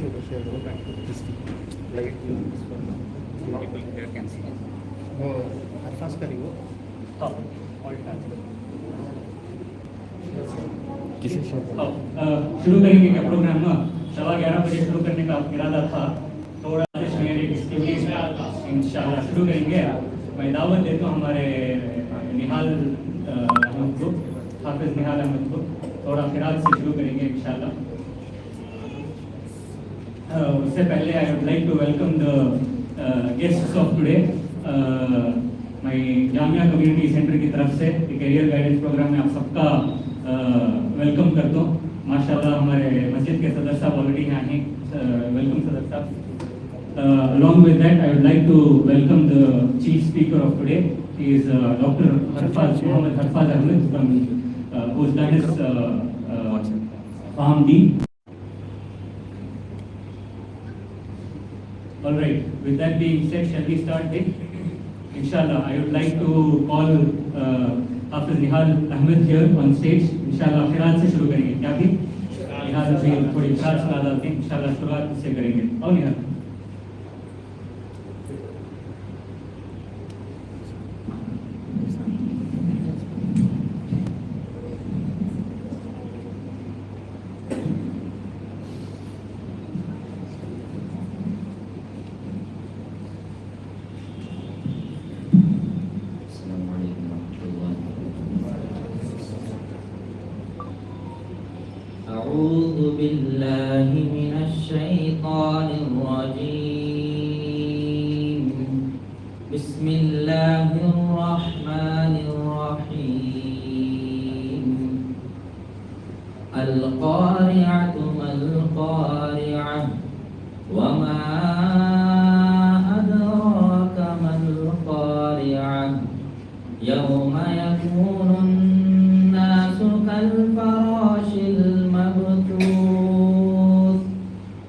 Like people here can see. Fast करिए वो. All शुरू करेंगे क्या प्रोग्राम ना 11:15 बजे शुरू करने का इरादा था थोड़ा इंशाल्लाह शुरू करेंगे मैं दावत देता हूँ हमारे निहाल अहमद को हाफिज निहाल अहमद को थोड़ा खिरात से शुरू करेंगे इंशाल्लाह उससे पहले I would like to welcome the guests of today मैं जामिया कम्युनिटी सेंटर की तरफ से करियर गाइडेंस प्रोग्राम में आप सबका वेलकम करता हूँ माशाल्लाह हमारे मस्जिद के सदर साहब ऑलरेडी यहाँ हैं वेलकम सदर साहब along with that I would like to welcome the chief speaker of today he is Dr. Mohammed Harfaz Ahmed from who's done his PharmD. All right, with that being said, shall we start it? Inshallah, I would like to call Hafiz Nihal Ahmed here on stage. Inshallah, खिरात से शुरू करेंगे क्या भी? निहाल से थोड़ी खिरात सुना देते हैं. Inshallah, शुरुआत से करेंगे. और निहाल. أعوذ بالله من الشيطان الرجيم بسم الله الرحمن الرحيم القارعة ما القارعة وما أدراك ما القارعة يوم يكون الناس كالفراش المبثوث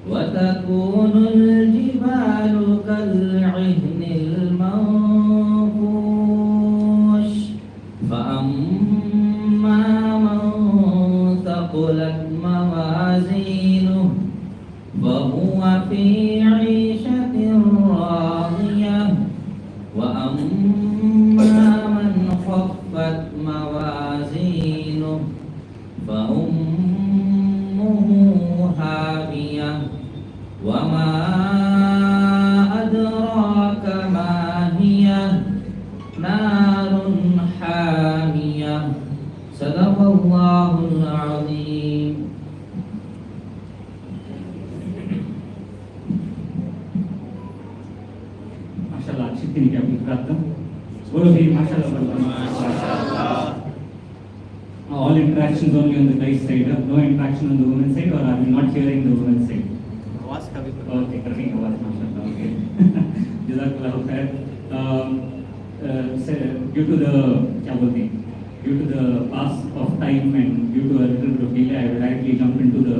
وتكون الجبال كالعهن المنفوش فأما من ثقلت موازينه فهو في عيشة راضية وأما من خفت موازينه فأمه هاوية وما أدراك ما هي نار حامية صدق الله العظيم. माशाल्लाह अच्छी थी क्या आपकी खिरात बोलो भी माशाल्लाह all interactions only on the guys side no interaction on the women's side or are we not hearing the women's side आवाज का भी okay करेंगे आवाज माशाल्लाह okay जज़ाकल्लाहु खैर due to the क्या बोलते हैं due to the pass of time and due to a little bit of delay I will directly jump into the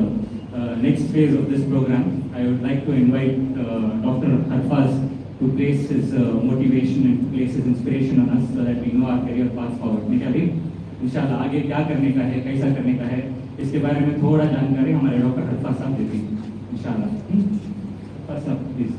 next phase of this program. I would like to invite Dr. Harfaz to place his motivation and place his inspiration on us so that we know our career path forward. ठीक है भाई इंशाल्लाह आगे क्या करने का है कैसा करने का है इसके बारे में थोड़ा जानकारी हमारे डॉक्टर हरफाज साहब देते हैं इंशाल्लाह. First up please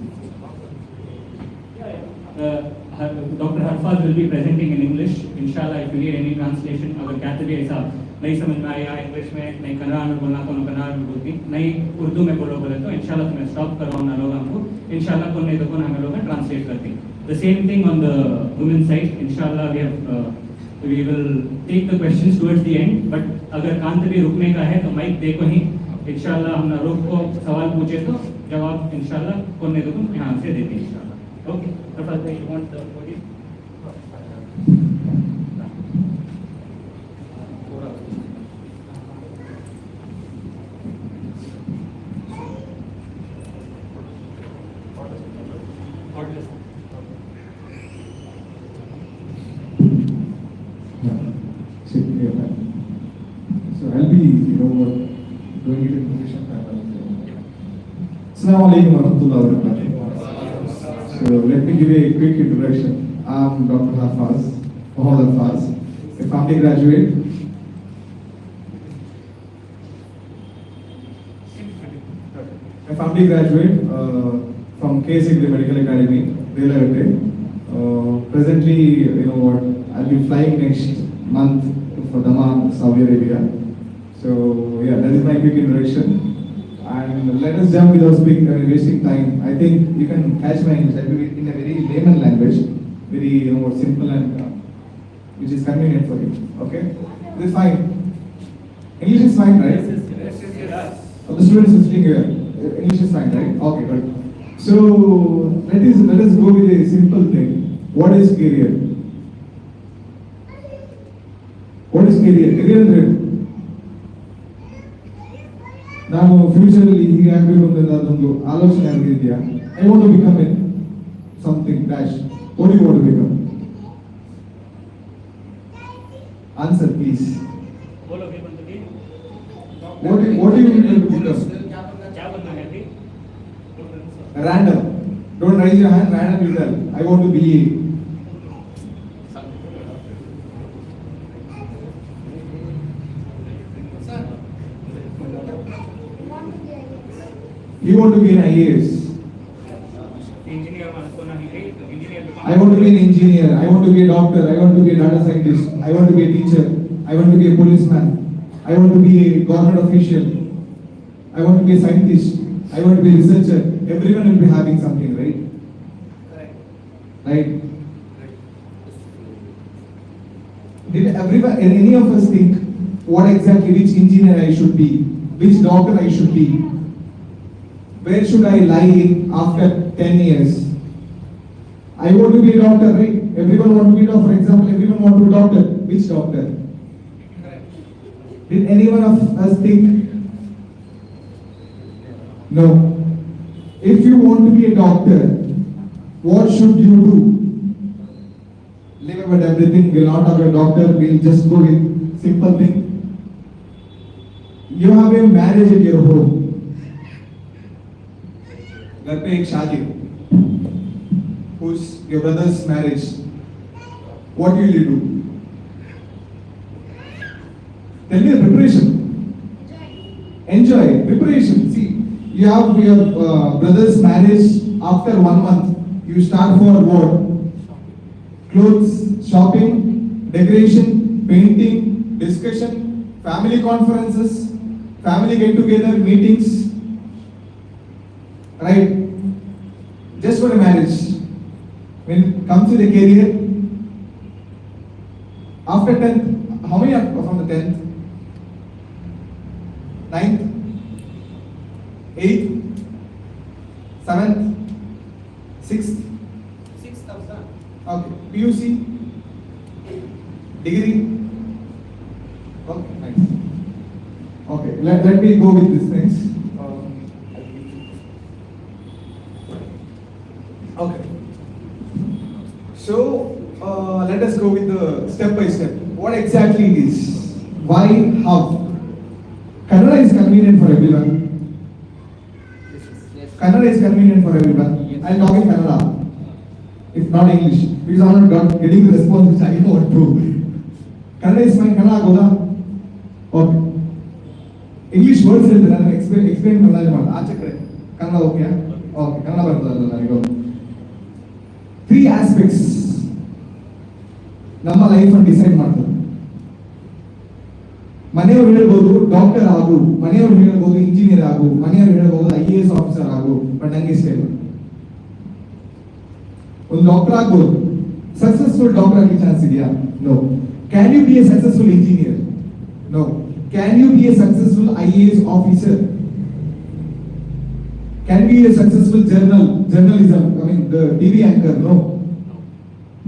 Dr. Harfaz will be presenting in English. Inshallah, if you need any translation, अगर कहते भी ऐसा नहीं समझ में आया इंग्लिश में नहीं कन्नड़ में बोलना तो कन्नड़ में बोलती नहीं उर्दू में बोलो बोले तो इंशाल्लाह तुम्हें स्टॉप करवाओ ना लोग हमको इंशाल्लाह कौन नहीं तो कौन हमें लोग ट्रांसलेट करते हैं. The same thing on the women side. Inshallah, we will take the questions towards the end. But अगर कान से भी रुकने का है तो माइक देखो ही इंशाल्लाह हम ना रोक को सवाल पूछे तो जवाब इंशाल्लाह कौन नहीं तो तुम यहाँ से देते हैं इंशाल्लाह. Okay. Harfaz, you want the podium? So I'll be, doing it in English and Assalamu alaikum wa rahmatullahi wa barakatuh. So let me give a quick introduction. I'm Dr. Harfaz, Mohammed Harfaz, a family graduate. a family graduate from KSC Medical Academy, Relavate. Presently, you know what, I'll be flying next month for Dammam, Saudi Arabia. So yeah, that is my quick introduction. And let us jump without wasting time. I think you can catch my English. I'll be in a very layman language, very simple and which is convenient for you. Okay, is it fine? English is fine, right? Yes. The students are sitting here. English is fine, right? Okay, good. So let us go with a simple thing. What is career? What is career? Career ಅಂದ್ರೆ ನಾನು future ಅಲ್ಲಿ ಹೀಗೆ ಆಗಬೇಕು ಅಂತ ಅದೊಂದು ಆಲೋಚನೆ ಆಗಿದೆಯಾ? I want to become something dash. What do you want to become? Answer please. बोलोगे बंदगी What do you want to become? क्या बनना है अभी Random. Don't raise your hand. Random you tell. I want to be You want to be an IAS. Engineer को नहीं है engineer I want to be an engineer. I want to be a doctor. I want to be a data scientist. I want to be a teacher. I want to be a policeman. I want to be a government official. I want to be a scientist. I want to be a researcher. Everyone will be having something, right? Right? Did everyone, any of us think what exactly which engineer I should be, which doctor I should be, where should I lie after 10 years? I want to be a doctor, right? Everyone want to be a doctor. For example, everyone want to be a doctor. Which doctor? Did anyone of us think? No. If you want to be a doctor, what should you do? Leave about everything. We'll not have a doctor. We'll just go with simple thing. You have a marriage at your home. घर पे एक शादी, who's your brother's marriage? What will you do? Tell me the preparation. Enjoy preparation. See, you have your brother's marriage. After 1 month, you start for what? Clothes, shopping, decoration, painting, discussion, family conferences, family get-together, meetings. Right? Just for a marriage. When it comes to the career, after 10th, how many are from the 10th? 9th? 8th? 7th? 6th? 6,000. Okay. PUC? Degree? Okay, nice. Okay, let me go with these things. Okay. So let us go with the step by step. What exactly it is? Why? How? Kannada is convenient for everyone. Kannada is convenient for everyone. I'll talk in Kannada. If not English, because I'm not getting the response which I want to. Kannada is fine. Kannada goda. Okay. English words are there. Explain Kannada. Acha kare. Kannada okay? Okay. Kannada bartadalla nanigo. 3 aspects ನಮ್ಮ life ಅನ್ನು decide ಮಾಡ್ತಾರೆ. ಮನೆಯವರು ಹೇಳ್ಬೋದು doctor ಆಗು, ಮನೆಯವರು ಹೇಳ್ಬೋದು engineer ಆಗು, ಮನೆಯವರು ಹೇಳ್ಬೋದು IAS ಆಫೀಸರ್ ಆಗು, ಬಟ್ ನಂಗೆ ಇಷ್ಟ ಇಲ್ಲ. ಒಂದು ಡಾಕ್ಟರ್ ಆಗ್ಬೋದು, ಸಕ್ಸಸ್ಫುಲ್ ಡಾಕ್ಟರ್ ಆಗಲಿಕ್ಕೆ ಚಾನ್ಸ್ ಇದೆಯಾ? No. Can you be a successful engineer? No. Can you be a successful IAS officer? Can be a successful journalism, I mean the TV anchor, no.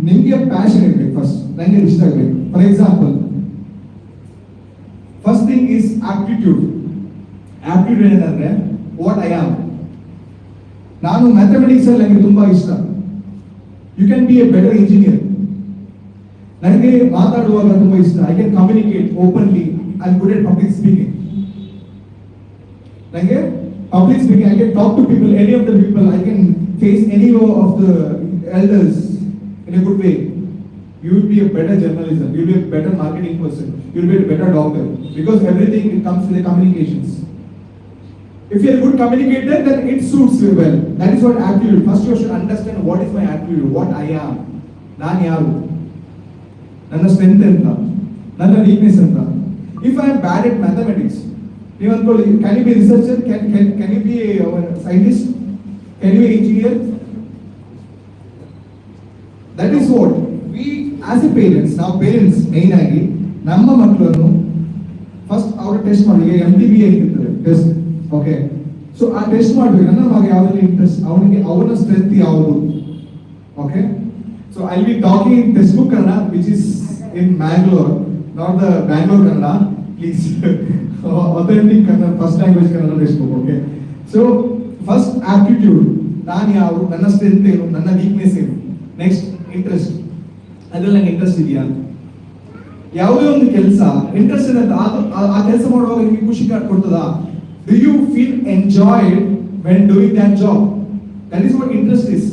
ನಿಮಗೆ passion ಇರಬೇಕು first, ನನಗೆ ಇಷ್ಟ ಆಗಬೇಕು. For example, first thing is aptitude. Aptitude ಏನಂದ್ರೆ what I am. ನಾನು mathematics ಅಲ್ಲಿ ನನಗೆ ತುಂಬಾ ಇಷ್ಟ. You can be a better engineer. ನನಗೆ ಮಾತಾಡುವಾಗ ತುಂಬಾ ಇಷ್ಟ. I can communicate openly. I am good at public speaking. ನನಗೆ public speaking, I can talk to people, any of the people, I can face any of the elders in a good way. You will be a better journalism, you will be a better marketing person, you will be a better doctor, because everything comes with the communications. If you are a good communicator, then it suits you well. That is what aptitude. First you should understand what is my aptitude, what I am. ನಾನು ಯಾರು, ನನ್ನ strength ಎಂತ, ನನ್ನ weakness ಎಂತ. If I am bad at mathematics, ನೀವು ಅಂದ್ಕೊಳ್ಳಿ, can you be a researcher? Can you be a scientist? Can you be an engineer? That is what we as a parents, ನಾವು parents main ಆಗಿ ನಮ್ಮ ಮಕ್ಕಳನ್ನು first ಅವರ test ಮಾಡಿ, MTBA ಇರ್ತದೆ test. Okay, so ಆ ಟೆಸ್ಟ್ ಮಾಡಬೇಕು. ನನ್ನ ಮಗ ಯಾವುದ್ರಲ್ಲಿ ಇಂಟ್ರೆಸ್ಟ್, ಅವನಿಗೆ ಅವನ ಸ್ಟ್ರೆಂತ್ ಯಾವುದು. Okay, so I will be talking in text book Kannada which is in Mangalore, not the Bangalore Kannada, please. Authentic Kannada, first language Kannada text book. Okay, so first aptitude, ನಾನು ಯಾರು, ನನ್ನ ಸ್ಟ್ರೆಂತ್ ಏನು, ನನ್ನ ವೀಕ್ನೆಸ್ ಏನು. ನೆಕ್ಸ್ಟ್ ಇಂಟ್ರೆಸ್ಟ್, ಅದ್ರಲ್ಲಿ ನಂಗೆ ಇಂಟ್ರೆಸ್ಟ್ ಇದೆಯಾ. ಯಾವುದೇ ಒಂದು ಕೆಲಸ ಇಂಟ್ರೆಸ್ಟ್ ಇರುತ್ತೆ, ಆ ಕೆಲಸ ಮಾಡುವಾಗ ನಿಮಗೆ ಖುಷಿ ಕೊಡ್ತದಾ. Do you feel enjoyed when doing that job? That is what interest is.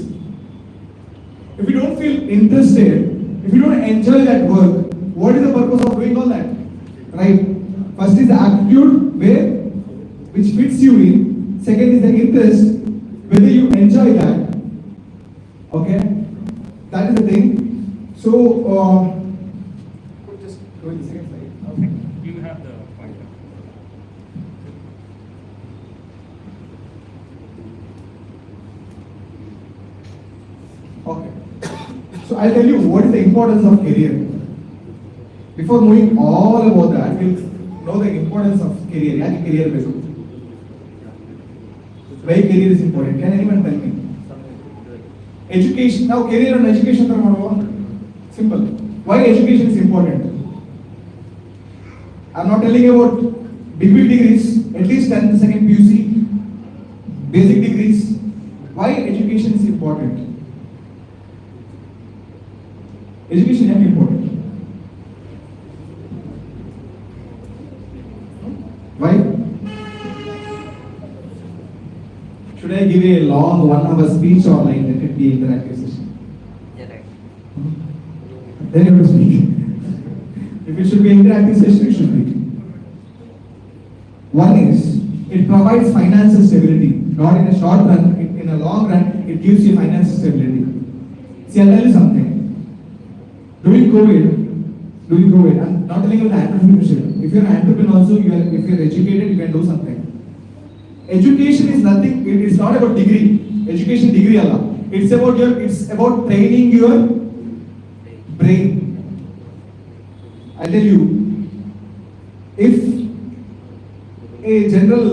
If you don't feel interested, if you don't enjoy that work, what is the purpose of doing all that? Right? First is the aptitude, which fits you in. Second is the interest, whether you enjoy that. Okay, that is the thing. So, just go in the second slide. Okay, you have the pointer. Okay. So I'll tell you what is the importance of career. Before moving all about that, we'll know the importance of career. Yaaki career besu. Why career is important? Can anyone tell me? Education. Now career and education tar maduva. Simple. Why education is important? I'm not telling you about degree degrees, at least 10th, second PUC, basic degrees. Why education is important? Education is important. Why? Should I give a long 1 hour speech or like let it be interactive session? Then you have to speak. If it should be interactive session, it should be. One is, it provides financial stability. Not in a short run, in a long run, it gives you financial stability. See, I'll tell you something. During COVID, I'm not telling you the entrepreneurship. If you're an entrepreneur also, if you're educated, you can do something. Education is nothing, it is not about degree. Education degree Allah. It's about training your brain. I'll tell you, if a general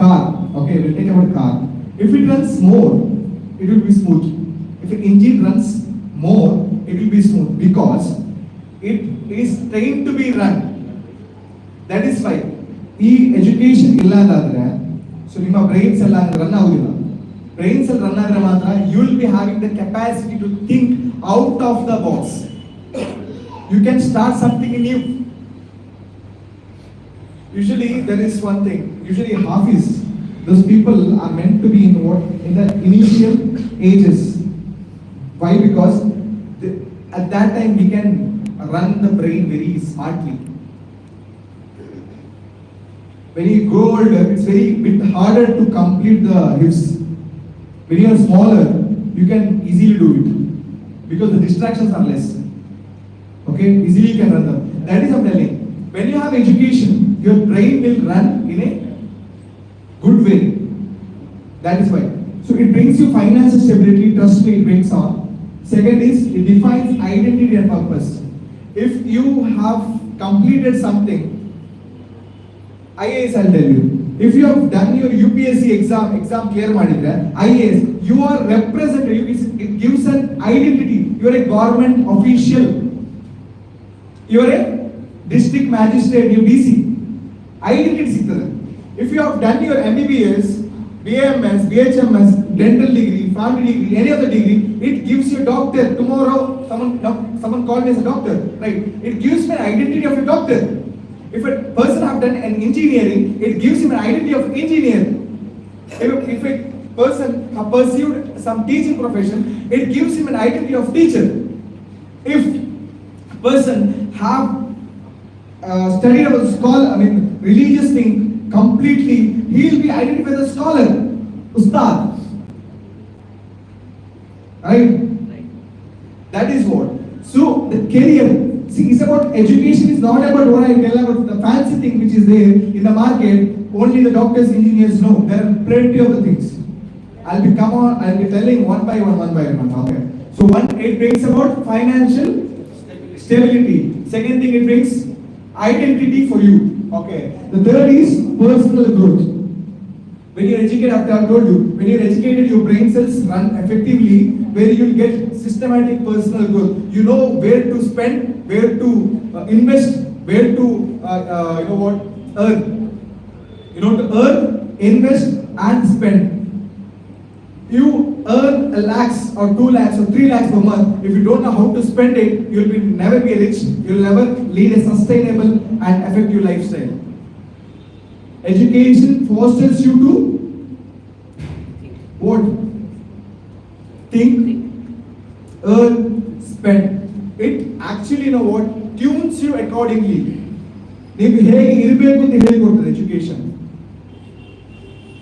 car, okay, we'll take about car. If it runs more, it will be smooth. If the engine runs more, it will be smooth because it is trained to be run. That is why ಈ education ಇಲ್ಲ ಅಂತಾದ್ರೆ, so ನಿಮ್ಮ brains ಎಲ್ಲ run ಆಗುದಿಲ್ಲ. Brains ಅಲ್ಲಿ run ಆದ್ರೆ ಮಾತ್ರ you will be having the capacity to think out of the box. You can start something new. Usually there is one thing. Usually Hafiz, those people are meant to be in the initial ages. Why? Because at that time we can run the brain very smartly. When you grow older, it's very bit harder to complete the hifz. When you are smaller, you can easily do it because the distractions are less. Okay, easily you can run them. That is I'm telling. When you have education, your brain will run in a good way. That is why. So it brings you financial stability. Trust me, it brings on. Second is, it defines identity and purpose. If you have completed something, IAS, I'll tell you. If you have done your UPSC exam clear madidre, IAS, you are represented. It gives an identity. You are a government official. You are a district magistrate, you DC. Identity sigtade. If you have done your MBBS, BAMS, BHMS, dental degree, family degree, any other degree, it gives you doctor. Tomorrow, someone called me as a doctor, right? It gives me an identity of a doctor. If a person have done an engineering, it gives him an identity of engineer. If a person have pursued some teaching profession, it gives him an identity of teacher. If a person have studied about religious thing completely, he will be identified as a scholar, ustad. Right? That is what. So the career, see, it's about education. Is not about what I tell about the fancy thing which is there in the market. Only the doctors, engineers know. There are plenty of the things. I'll be telling one by one. Okay. So it brings about financial stability. Second thing, it brings identity for you. Okay. The third is personal growth. When you're educated, after I've told you, when you're educated, your brain cells run effectively, where you'll get systematic personal growth. You know where to spend, where to invest, where to earn. You know to earn, invest, and spend. You earn a lakhs or 2 lakhs or 3 lakhs per month. If you don't know how to spend it, you'll never be rich. You'll never lead a sustainable and effective lifestyle. Education fosters you to what? Think, earn, spend. It actually, tunes you accordingly. Education.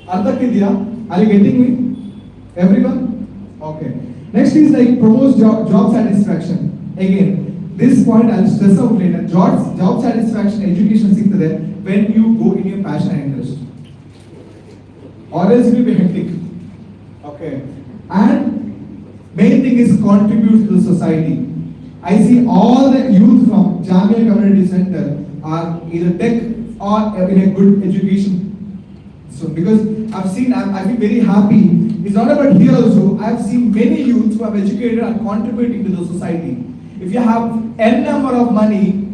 Are you getting me? Everyone? Okay. Next is promotes job satisfaction. Again, this point I'll stress out later. Job satisfaction, education there when you go in your passion and interest. Or else it will be hectic. Okay. And main thing is contribute to the society. I see all the youth from Jamia Community Centre are either tech or in a good education. So because I've been very happy. It's not about here also. I've seen many youths who have educated and contributing to the society. If you have n number of money,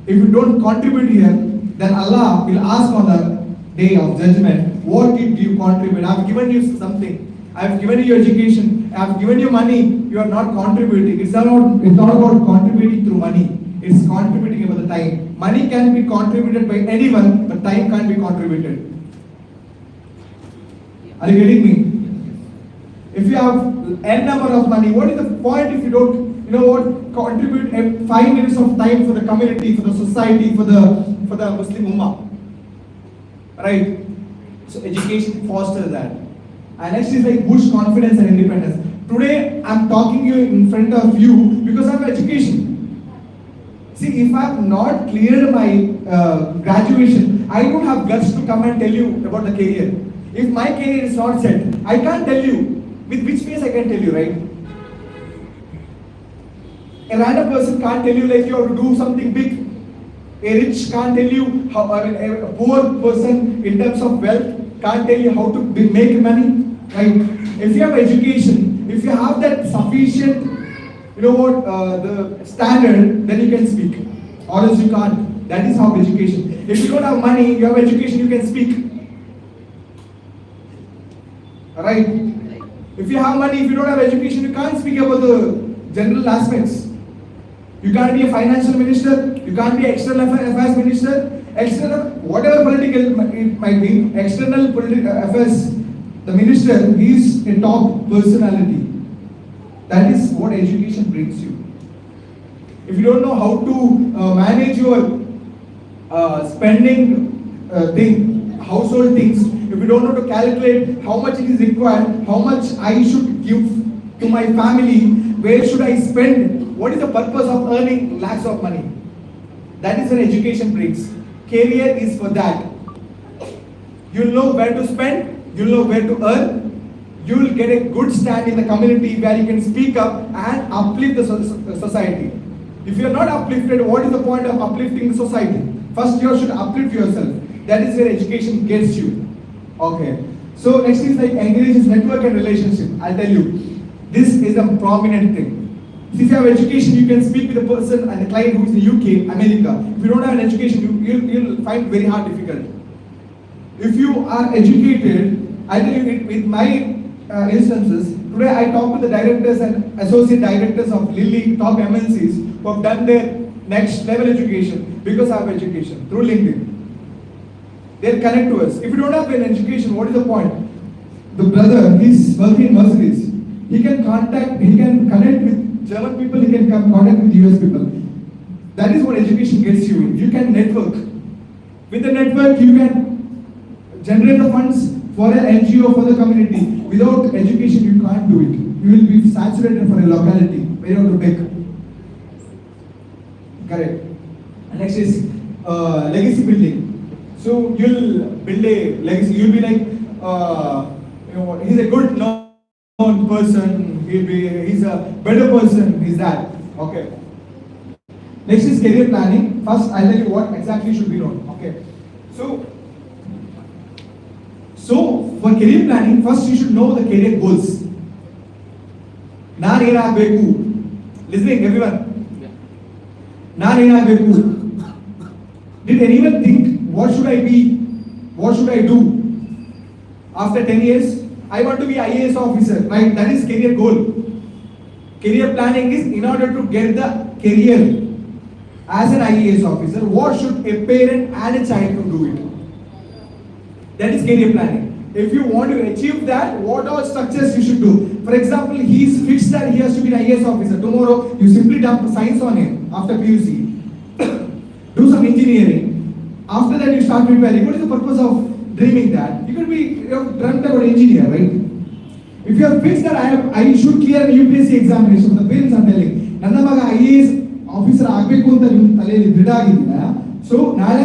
if you don't contribute here, then Allah will ask on the day of judgment, what did you contribute? I've given you something. I've given you education. I've given you money. You are not contributing. It's not about contributing through money. It's contributing about the time. Money can be contributed by anyone, but time can't be contributed. Are you getting me? If you have n number of money, what is the point if you don't, contribute 5 minutes of time for the community, for the society, for the Muslim Ummah? Right? So education fosters that. And next is boost confidence and independence. Today I'm talking you in front of you because of education. See, if I have not cleared my graduation, I don't have guts to come and tell you about the career. If my career is not set, I can't tell you. With which face I can tell you, right? A random person can't tell you you have to do something big. A rich can't tell you how. A poor person in terms of wealth can't tell you how to make money, right? If you have education, if you have that sufficient, the standard, then you can speak. Or else you can't. That is how education. If you don't have money, you have education, you can speak. Right? If you have money, if you don't have education, you can't speak about the general aspects. You can't be a financial minister, you can't be an external affairs minister, whatever political it might be, external political affairs, the minister, he is a top personality. That is what education brings you. If you don't know how to manage your spending household things, if you don't know to calculate how much it is required, how much I should give to my family, where should I spend, what is the purpose of earning lakhs of money? That is what education brings. Career is for that. You'll know where to spend, you'll know where to earn, you'll get a good stand in the community where you can speak up and uplift the society. If you're not uplifted, what is the point of uplifting the society? First, you should uplift yourself. That is where education gets you. Okay. So next is engages network and relationship. I'll tell you, this is a prominent thing. If you have education, you can speak with the person and the client who is in UK, America. If you don't have an education, you'll find it very hard, difficult. If you are educated, I tell you with my instances, today I talk to the directors and associate directors of Lilly top MNCs who have done their next level education because I have education through LinkedIn. They'll connect to us. If you don't have an education, what is the point? The brother, he's working in Mercedes. He can connect with German people, he can connect with US people. That is what education gets you in. You can network. With the network, you can generate the funds for an NGO, for the community. Without education, you can't do it. You will be saturated for a locality where you have to beg. Correct. And next is legacy building. So you'll build a legacy. You'll be like, he's a good known person. He's a better person. He's that. Okay. Next is career planning. First, I'll tell you what exactly should be known. Okay. So for career planning, first you should know the career goals. Listening, everyone. Did anyone think, what should I be? What should I do? After 10 years, I want to be IAS officer, right? That is career goal. Career planning is in order to get the career as an IAS officer, what should a parent and a child do it? That is career planning. If you want to achieve that, what all structures you should do? For example, he is fixed that he has to be an IAS officer. Tomorrow, you simply dump science on him after PUC. Do some engineering. After that, you start preparing. What is the purpose of dreaming that? You could be dreamt about engineer, right? If you are fixed that I should clear an UPSC examination, the parents are telling, Nana maga IAS officer ಆಗಬೇಕು ಅಂತ ನಿಮ್ಮ ತಲೆಯಲ್ಲಿ ದೃಢ ಆಗಿದ್ದೀರಾ, so ನಾಳೆ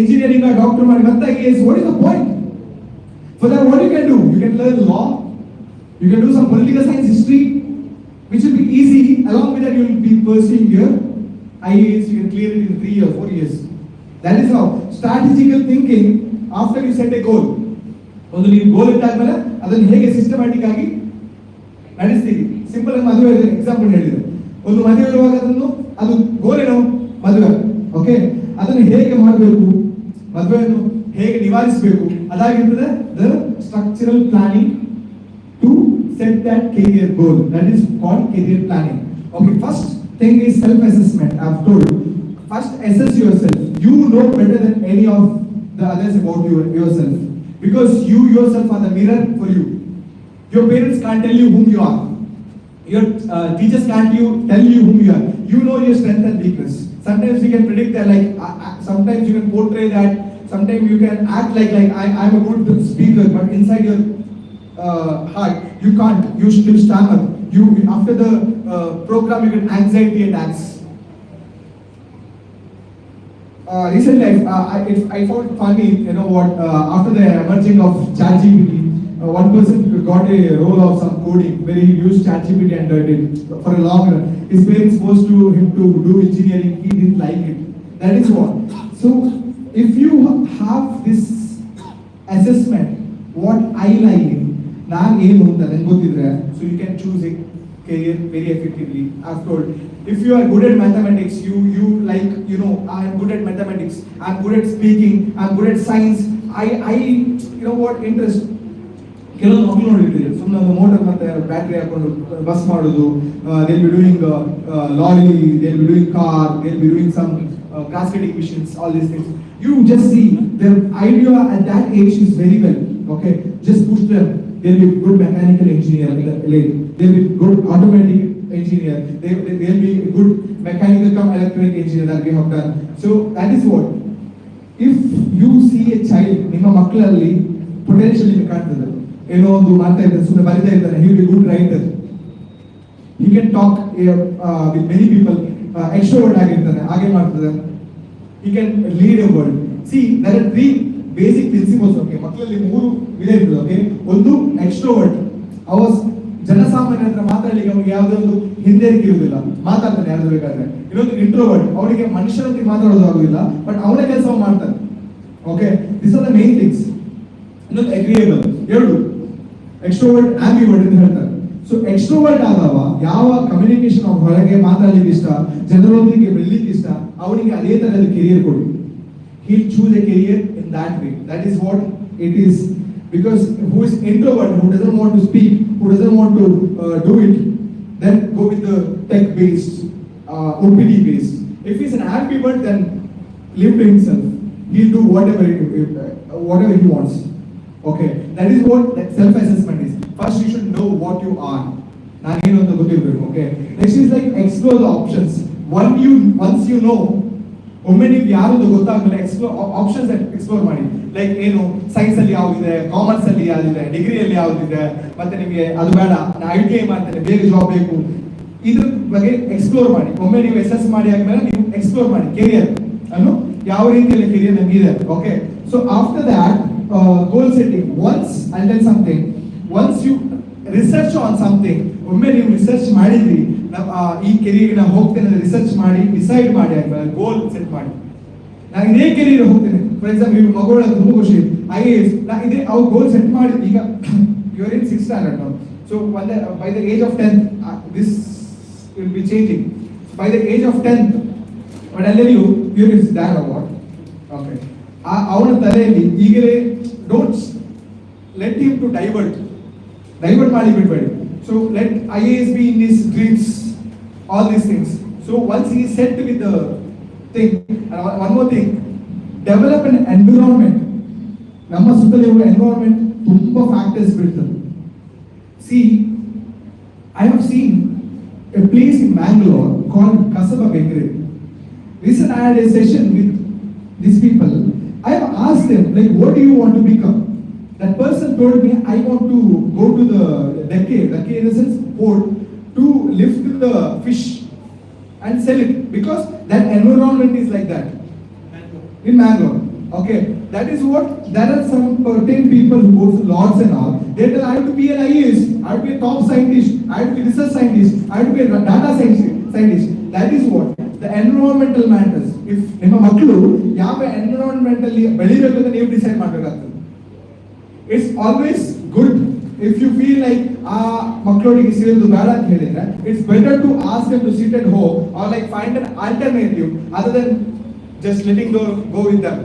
engineering or doctor ಮಾಡಿ ಮತ್ತೆ IAS, what is the point? For that, what you can do? You can learn law, you can do some political science, history, which will be easy. Along with that, you will be pursuing your IAS. You can clear it in 3 or 4 years. That is how strategical thinking. After you set a goal, ಒಂದು ನೀವು ಗೋಲ್ ಇಟ್ಟಾದ್ಮೇಲೆ ಅದನ್ನು ಹೇಗೆ systematic ಆಗಿ ನಡೆಸ್ತೀವಿ. Simple ಆಗಿ ಮದುವೆ example ಹೇಳಿದ್ರೆ, ಒಂದು ಮದುವೆ ಇರುವಾಗ ಅದು ಗೋಲ್ ಏನು? ಮದುವೆ. ಓಕೆ, ಅದನ್ನು ಹೇಗೆ ಮಾಡಬೇಕು, ಮದುವೆಯನ್ನು ಹೇಗೆ ನಿವಾರಿಸಬೇಕು, ಅದಾಗಿರ್ತದೆ the structural planning to set that career goal. That is called career planning. Okay, first thing is self assessment. I have told. First assess yourself. You know better than any of the others about yourself, because you yourself are the mirror for you. Your parents can't tell you whom you are. Your teachers can't tell you whom you are. You know your strength and weakness. Sometimes you can predict that, like sometimes you can portray that. Sometimes you can act like I'm a good speaker, but inside your heart you can't. You still stammer. You after the program you get anxiety attacks. Recently, I found funny, after the emerging of ChatGPT, one person got a role of some coding where he used ChatGPT and did for a long run. His parents forced him to do engineering. He didn't like it. That is what. So, if you have this assessment, what I like, so you can choose a career very effectively. I've told, if you are good at mathematics, you like, I'm good at mathematics, I'm good at speaking, I'm good at science, I what interest. ಕೆಲವು ಮಕ್ಕಳು ನೋಡಿರ್ತೀರಿ, ಸುಮ್ಮನೆ ಒಂದು motor ಮತ್ತೆ battery ಹಾಕೊಂಡು bus ಮಾಡೋದು, they'll be doing lorry, they'll be doing car, they'll be doing some cascading machines, all these things. You just see their idea at that age is very well. Okay, just push them. They'll be good mechanical engineer, they'll be good automatic engineer, they'll be good mechanical come electronic engineer that we have done. So that is what. If you see a child, ನಿಮ್ಮ ಮಕ್ಕಳಲ್ಲಿ potential ನಿಮಗೆ ಕಾಣ್ತದೆ, ಏನೋ ಒಂದು ಮಾಡ್ತಾ ಇರ್ತಾರೆ, ಸುಮ್ಮನೆ ಬರಿತಾ ಇರ್ತಾರೆ, he will be good writer, he can talk with many people, extrovert ಆಗಿರ್ತಾನೆ, ಹಾಗೆ ಮಾಡ್ತದೆ, he can lead a world. See, there are 3 basic principles. Okay, ಮಕ್ಕಳಲ್ಲಿ 3 ವಿಧ ಇರ್ತದೆ. ಓಕೆ, ಒಂದು ಎಕ್ಸ್ಟ್ರೋವರ್ಟ್, ಅವ ಜನಸಾಮಾನ್ಯರ ಹತ್ರ ಮಾತಾಡಲಿಕ್ಕೆ ಅವನಿಗೆ ಯಾವುದೇ ಒಂದು ಹಿಂದೇರಿಕೆ ಇರುವುದಿಲ್ಲ, ಮಾತಾಡ್ತಾನೆ ಯಾರು ಬೇಕಾದ್ರೆ. ಇನ್ನೊಂದು ಇಂಟ್ರೋವರ್ಟ್, ಅವನಿಗೆ ಮನುಷ್ಯರೊಂದಿಗೆ ಮಾತಾಡೋದು ಆಗುದಿಲ್ಲ, ಬಟ್ ಅವನ ಕೆಲಸ ಮಾಡ್ತಾನೆ. Okay, this are the main things. ಇನ್ನೊಂದು ಅಗ್ರಿಯೇಬಲ್, ಎರಡು ಎಕ್ಸ್ಟ್ರೋವರ್ಟ್, ಆಂಬಿವರ್ಟ್ ಅಂತ ಹೇಳ್ತಾರೆ. ಸೊ ಎಕ್ಸ್ಟ್ರೋವರ್ಟ್ ಆದವ ಯಾವ ಕಮ್ಯುನಿಕೇಶನ್ ಹೊರಗೆ ಮಾತಾಡ್ಲಿಕ್ಕೆ ಇಷ್ಟ, ಜನರೊಂದಿಗೆ ಬೆಳಲಿಕ್ಕೆ ಇಷ್ಟ, ಅವನಿಗೆ ಅದೇ ತರಹದ ಕೆರಿಯರ್ ಕೊಡಿ. He'll choose a career in that way. That is what it is. Because who is introvert, who doesn't want to speak, who doesn't want to do it, then go with the tech-based, OPD based. If he's an ambivert, then live to himself. He'll do whatever he wants. Okay, that is what that self-assessment is. First, you should know what you are. Okay. Next is like explore the options. once you know, ಒಮ್ಮೆ ನೀವು ಯಾವುದು ಗೊತ್ತಾಗಲ್ಲ options explore ಮಾಡಿ. Like ಏನು science ಅಲ್ಲಿ ಯಾವ್ದಿದೆ, commerce ಅಲ್ಲಿ ಯಾವ್ದಿದೆ, ಡಿಗ್ರಿಯಲ್ಲಿ ಯಾವ್ದಿದೆ, ಮತ್ತೆ ನಿಮಗೆ ಅದು ಬೇಡ ITI ಮಾಡ್ತೇನೆ ಬೇರೆ ಜಾಬ್ ಬೇಕು, ಇದ್ರ ಬಗ್ಗೆ ಎಕ್ಸ್ಪ್ಲೋರ್ ಮಾಡಿ. ಒಮ್ಮೆ ನೀವು SS ಮಾಡಿ ಆದ್ಮೇಲೆ ನೀವು ಎಕ್ಸ್ಪ್ಲೋರ್ ಮಾಡಿ ಕೆರಿಯರ್ ಅನ್ನು ಯಾವ ರೀತಿಯಲ್ಲಿ ಕೆರಿಯರ್ ನಮಗಿದೆ. Okay, so after that goal setting. Once I tell something, once you research on something, ಒಮ್ಮೆ ನೀವು ರಿಸರ್ಚ್ ಮಾಡಿದ್ರಿ ಈ ಕೆರಿಯರ್ಗೆ ನಾನು ಹೋಗ್ತೇನೆ ರಿಸರ್ಚ್ ಮಾಡಿ ಡಿಸೈಡ್ ಮಾಡಿ ಆದ್ಮೇಲೆ ಗೋಲ್ ಸೆಟ್ ಮಾಡಿ, ನಾನು ಇದೇ ಕೆರಿಯರ್ ಹೋಗ್ತೇನೆ. ಫಾರ್ ಎಕ್ಸಾಂಪಲ್ ನೀವು ಮಗಳ ತುಂಬ ಖುಷಿ IAS, ನಾ ಇದೇ ಅವ್ರು ಗೋಲ್ ಸೆಟ್ ಮಾಡಿ. ಈಗ you are in 6th standard now, so by the age of 10th this will be changing. By the age of 10th, but I'll tell you, here is that or what? Okay, ಅವನ ತಲೆಯಲ್ಲಿ ಈಗಲೇ don't let him to divert ಮಾಡಿ ಬಿಡಬೇಡಿ. So let IAS be in his dreams, all these things. So once he is set with the thing, and one more thing, develop an environment. ನಮ್ಮ ಸುತ್ತಲಿರುವ environment ತುಂಬಾ factors ಬೀಳ್ತದೆ. See, I have seen a place in Bangalore called Kasaba Bakery. Recently I had a session with these people. I have asked them, like, what do you want to become? That person told me, I want to go to the decke in the sense port, to lift the fish and sell it, because that environment is like that in Bangalore. Okay, that is what, there are some certain people who go to lords and all, they tell I have to be an IAS, I have to be a top scientist, I have to be a research scientist, I have to be a data scientist. That is what the environmental matters. If ನಿಮ್ಮ ಮಕ್ಕಳು ಯಾವ environmentally ಬೆಳಿಬೇಕು ಅಂತ ನೀವು decide ಮಾಡಬೇಕಾಗ್ತದೆ. It's always good if you feel like ಮಕ್ಕಳಿಗೆ ಸೇರೋದು ಬೇಡ ಅಂತ ಹೇಳಿದ್ರೆ, it's better to ask them to sit at home or like find an alternative other than just letting go with them.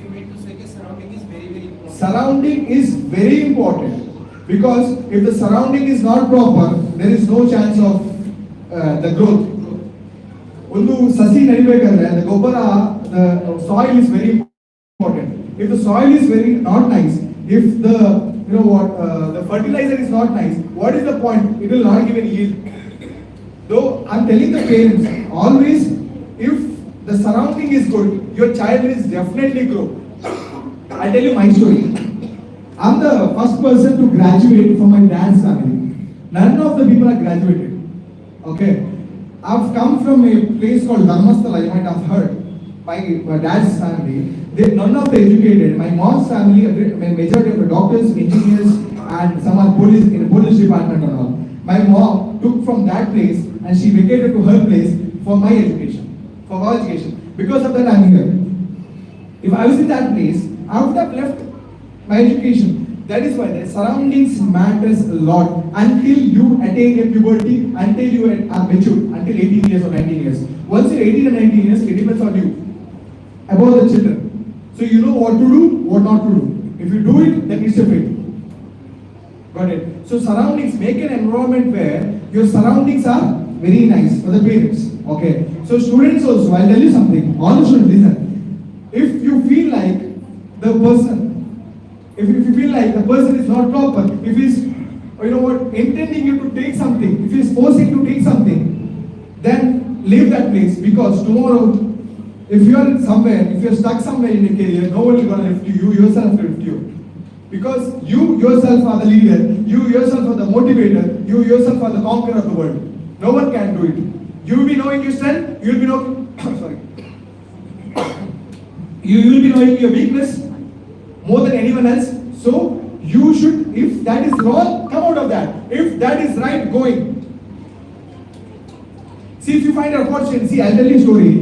You mean to say that surrounding is very important. Surrounding is very important, because if the surrounding is not proper, there is no chance of the growth. ಒಂದು ಸಸಿ ನಡಿಬೇಕಂದ್ರೆ the ಗೊಬ್ಬರ, the soil is very important. If the soil is very not nice, if the the fertilizer is not nice, what is the point? It will not give any yield. Though I'm telling the parents always, if the surrounding is good, your child will definitely grow. I'll tell you my story. I'm the first person to graduate from my dad's family. None of the people are graduated. Okay, I've come from a place called Dharmasthala, you might have heard. My dad's family, none of the educated. My mom's family, majority of the doctors, engineers, and some are police in the police department and all. My mom took from that place and she vacated to her place for my education, for our education. Because of that, I'm here. If I was in that place, I would have left my education. That is why the surroundings matters a lot until you attain a puberty, until you are mature, until 18 years or 19 years. Once you're 18 or 19 years, it depends on you, about the children. So you know what to do, what not to do. If you do it, then it's your fate. Got it? So surroundings, make an environment where your surroundings are very nice for the parents. Okay? So students also, I'll tell you something. All the students, listen. If you feel like the person, if you feel like the person is not proper, if he's, intending you to take something, if he's forcing you to take something, then leave that place, because tomorrow, if you are somewhere, if you are stuck somewhere in your career, no one is going to lift you. You yourself will lift you, because you yourself are the leader, you yourself are the motivator, you yourself are the conqueror of the world. No one can do it. You will be knowing your strength, you will be knowing sorry you will be knowing your weakness more than anyone else. So you should, if that is wrong, come out of that. If that is right, going. See, if you find an opportunity, see, I'll tell you a story.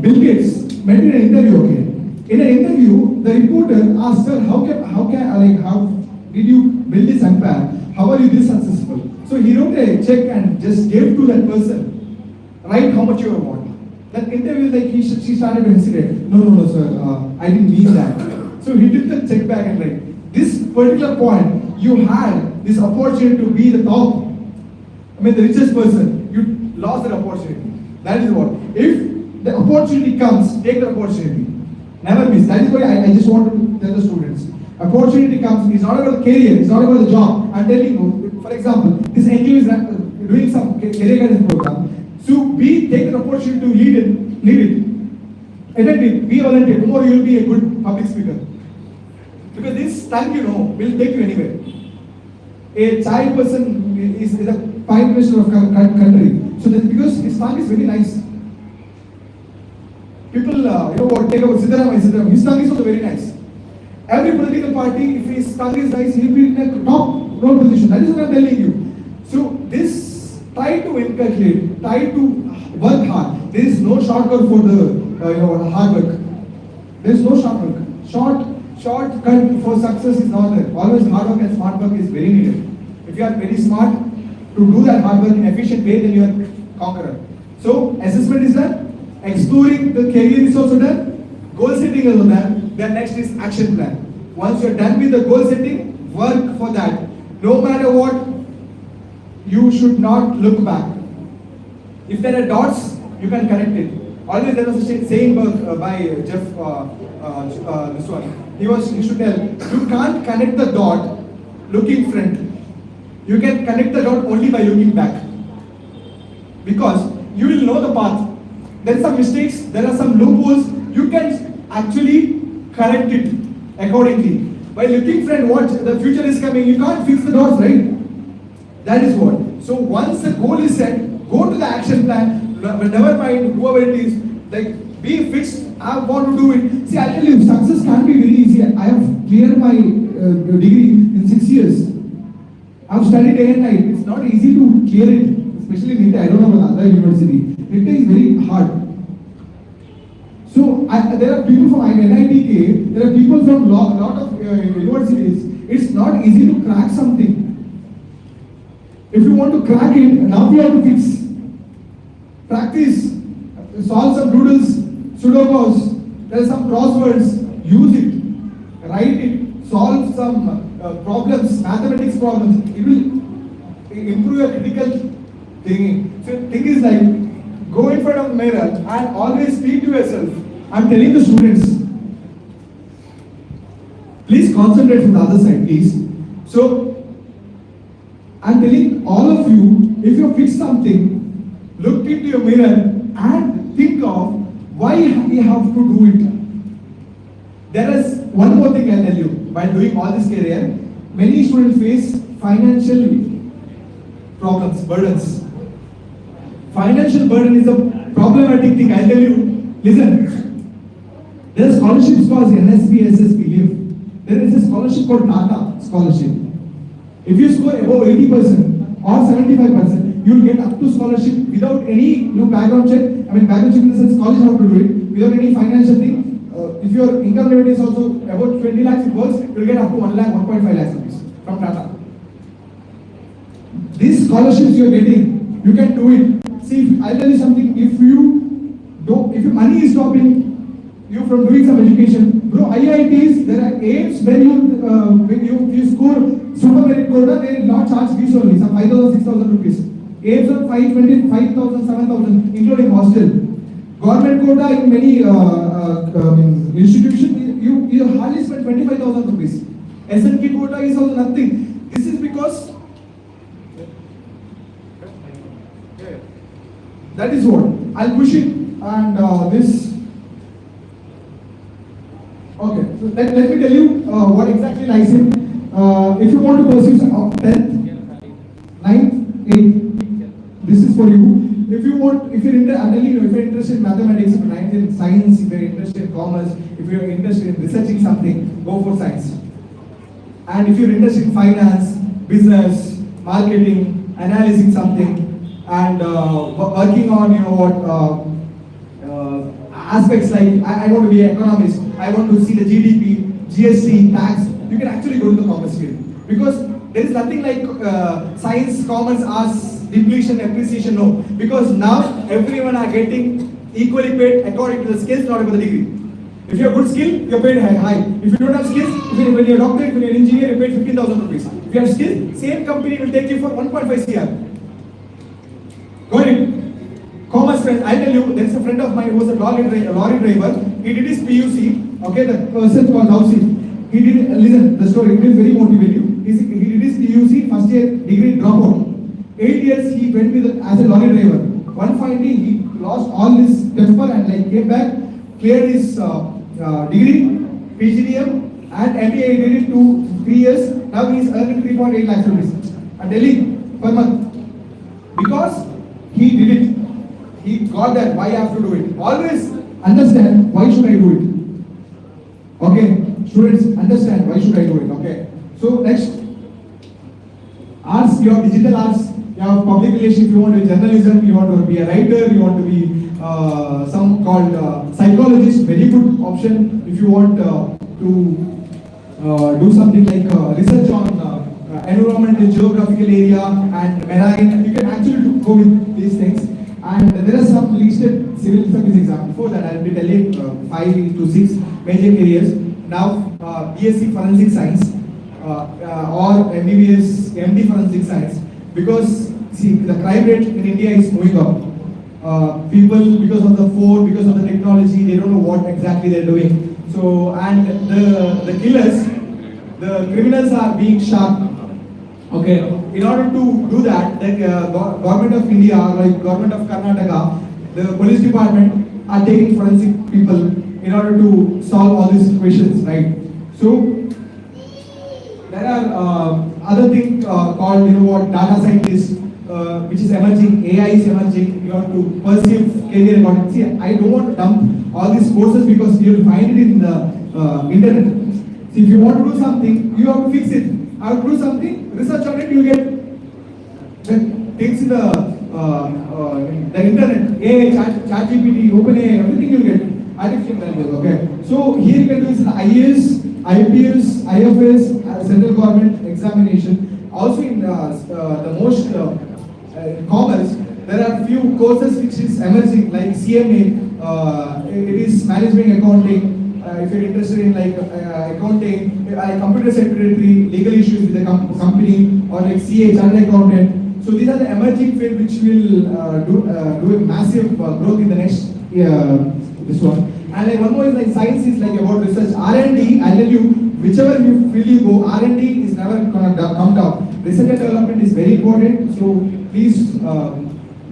Bill Gates met in an interview. Okay, in an interview, the reporter asked her, how did you build this empire? How are you this successful? So he wrote a check and just gave to that person. Write how much you want. That interview, like she started to hesitate. No, sir, I didn't mean that. So he took the check back and like, this particular point, you had this opportunity to be the top, the richest person. You lost that opportunity. That is what. If the opportunity comes, take the opportunity. Never miss. That is why I just want to tell the students. Opportunity comes, it's not about the career, it's not about the job. I'm telling you, for example, this NGO is doing some career guidance program. So So take an opportunity to lead it. Attend it, be a volunteer. Tomorrow you will be a good public speaker. Because this tongue, will take you anywhere. A child person is the prime minister of country. So that's because his tongue is very nice. People, take about Siddharamaiah. His tongue is also very nice. Every political party, if his tongue is nice, he will be in a top role position. That is what I am telling you. So this, try to inculcate, try to work hard. There is no shortcut for the hard work. There is no shortcut for success is not there. Always hard work and smart work is very needed. If you are very smart to do that hard work in an efficient way, then you are conqueror. So assessment is done. Exploring the career is also done. Goal setting is also done. Then next is action plan. Once you are done with the goal setting, work for that. No matter what, you should not look back. If there are dots, you can connect it. Always there was a saying by Jeff, this one. He used to tell, you can't connect the dot looking front. You can connect the dot only by looking back. Because you will know the path. There are some mistakes, there are some loopholes. You can actually correct it accordingly. By looking front, what the future is coming, you can't fix the dots, right? That is what. So once the goal is set, go to the action plan. Never mind whoever it is. Like, be fixed. I want to do it. See, I'll tell you, success can't be very easy. I have cleared my degree in 6 years. I've studied day and night. It's not easy to clear it, especially in India. I don't know about other university. It is very hard. So there are people from NITK. There are people from lot of universities. It's not easy to crack something. If you want to crack it, now we have to fix. Practice. Solve some doodles, sudokus. There are some crosswords. Use it. Write it. Solve some problems, mathematics problems. It will improve your critical thinking. So thing is like, go in front of the mirror and always speak to yourself. I'm telling the students, please concentrate from the other side, please. So I'm telling all of you, if you fix something, look into your mirror and think of why you have to do it. There is one more thing I'll tell you. While doing all this career, many students face financial problems, burdens. Financial burden is a problematic thing. I'll tell you. Listen, there are scholarships called NSP, SSP, LIV. There is a scholarship called Tata scholarship. If you score above 80% or 75%, you will get up to scholarship without any background check. I mean, background check in the sense college have to do it without any financial thing. If your income limit is also about 20 lakhs, it works, you will get up to 1 lakh, 1.5 lakhs rupees from Tata. These scholarships you are getting, you can do it. See, I'll tell you something. If your money is stopping you from doing some education, bro, IITs, there are aims when you score super merit quota, they will not charge fees only, some 5,000, 6,000 rupees. Aims of 5,20, 5,000, 7,000, including hostel. Government quota in many institutions, you hardly spend 25,000 rupees. SNP quota is also nothing. This is because that is what I'll push it, and this. Okay, so let me tell you what exactly lies in. If you want to pursue 10th, 9th, 8th, this is for you. If you're interested in mathematics, if you're interested in science, if you're interested in commerce, if you're interested in researching something, go for science. And if you're interested in finance, business, marketing, analyzing something, and working on aspects like I want to be an economist, I want to see the GDP, GST, tax, you can actually go to the commerce field. Because there is nothing like science, commerce, arts, depletion, appreciation, no. Because now everyone are getting equally paid according to the skills, not about the degree. If you have good skill, you are paid high. If you don't have skills, when you are a doctor, when you are an engineer, you are paid 15,000 rupees. If you have skills, same company will take you for 1.5 CR. Got it? Commerce friends, I tell you, there is a friend of mine who was a lorry driver. He did his PUC. Okay, the person was Hausi. He did, listen, the story, it is very motivating. He did his PUC, first year degree dropout. 8 years he went as a lorry driver. one fine day he lost all his temper and like came back, cleared his degree, PGDM and MBA. He did it 2-3 years. Now he is earning 3.8 lakhs rupees. I'm telling per month. Because he did it. He got that. Why I have to do it? Always understand why should I do it. Okay, students, understand why should I do it. Okay. So next, arts. You have digital arts. You have public relations. If you want to be journalism, you want to be a writer, you want to be some called psychologist. Very good option. If you want to do something like research on environment and geographical area and marine, you can actually go with these things. And there are some listed civil service exams. Before that, I will be telling 5 to 6 major areas. Now, BSc Forensic Science or MBBS MD Forensic Science, because see the crime rate in India is moving up. People, because of the phone, because of the technology, they don't know what exactly they're doing. So, and the killers, the criminals are being sharp. Okay, in order to do that, the government of India, like government of Karnataka, the police department are taking forensic people in order to solve all these questions, right? So there are other things called, data scientists, which is emerging. AI is emerging. You have to pursue career according. See, I don't want to dump all these courses because you will find it in the internet. See, if you want to do something, you have to fix it. I will do something, research on it, you get the things in the internet, AI, ChatGPT, OpenAI, everything you get, artificial intelligence, okay. So here you can do is an IAS, IPS, IFS, central government examination. Also in the most commerce, there are few courses which is emerging like CMA, it is management accounting. If you're interested in like accounting, computer secretary, legal issues with the company, or like CA, chartered accountant. So these are the emerging field which will do a massive growth in the next this one. And like one more is like science is like about research. R&D, I'll tell you, whichever field you go, R&D is never gonna come down. Research and development is very important. So please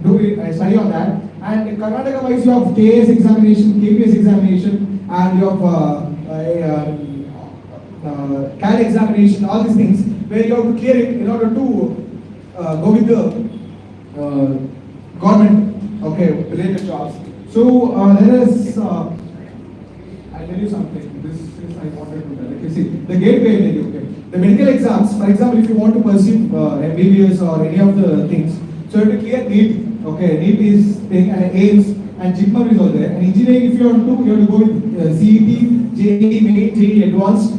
do it, study on that. And in Karnataka wise, you have KS examination, KPS examination, and you have CAD examination, all these things, where you have to clear it in order to go with the government, okay, related jobs. So there is, I'll tell you something, this is I wanted to tell. Okay, see, the gateway, okay. The medical exams, for example, if you want to pursue MBBS or any of the things, so you have to clear NEET, okay, NEET is thing, and AIMS, and JIPMER is all there. And engineering, if you want to, you have to go with CET, JEE, Main, JEE, Advanced.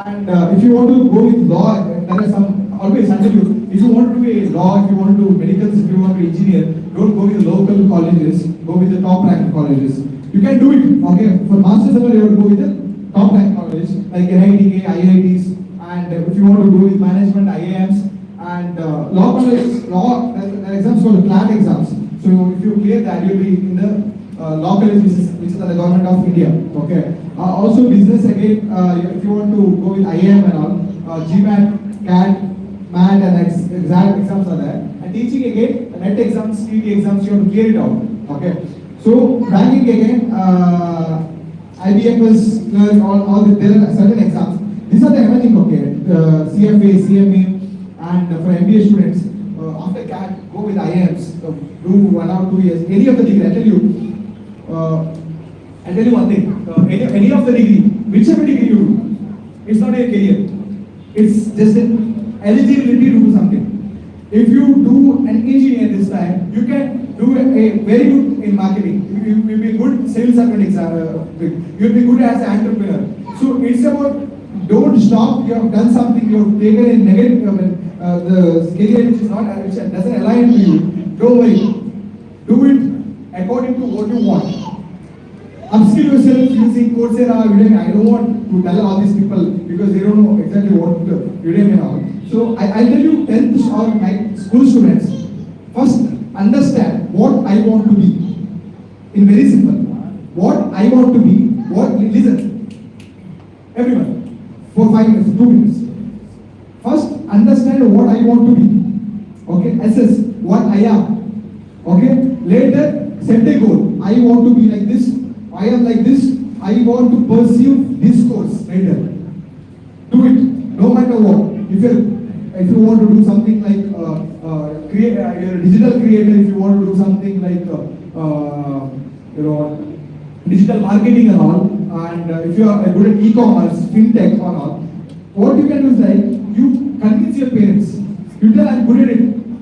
And if you want to go with law, there are some, always I tell you, if you want to do a law, if you want to do medicals, if you want to be engineer, don't go with the local colleges, go with the top ranked colleges. You can do it, okay? For master's level, you have to go with the top ranked colleges, like NITK, IITs, and if you want to go with management, IIMs, and law college, there are exams called CLAT exams. So if you clear that, you'll be in the law college, which is the government of India. Okay. Also business again. If you want to go with IIM and all, GMAT, CAT, MAT, and exact exams are there. And teaching again, NET exams, TET exams, you have to clear it out. Okay. So banking again, IBFS, clerk, all there are certain exams. These are the emerging. Okay. CFA, CMA, and for MBA students, after CAT, go with IIMs. Do 1 or 2 years. Any of the degree, I'll tell you one thing. Any of the degree, whichever degree you do, it's not a career. It's just an eligibility to do something. If you do an engineer this time, you can do a very good in marketing. You will be good sales servant exam. You will be good as an entrepreneur. So it's about don't stop. You have done something. You have taken a negative. The career which is not, which doesn't align to you. Don't worry. Do it according to what you want. Upskill yourself using Coursera, Udemy. I don't want to tell all these people because they don't know exactly what Udemy and all. So I'll tell you 10th or my school students. First, understand what I want to be. In very simple. What I want to be. Listen. Everyone. For 5 minutes, 2 minutes. First, understand what I want to be. Okay, assess what I am. Okay? Later, set a goal. I want to be like this. I am like this. I want to pursue this course later. Do it, no matter what. If you want to do something like you're a digital creator, if you want to do something like digital marketing and all, and if you are good at e-commerce, fintech or all, what you can do is like you convince your parents. You tell I'm good at it.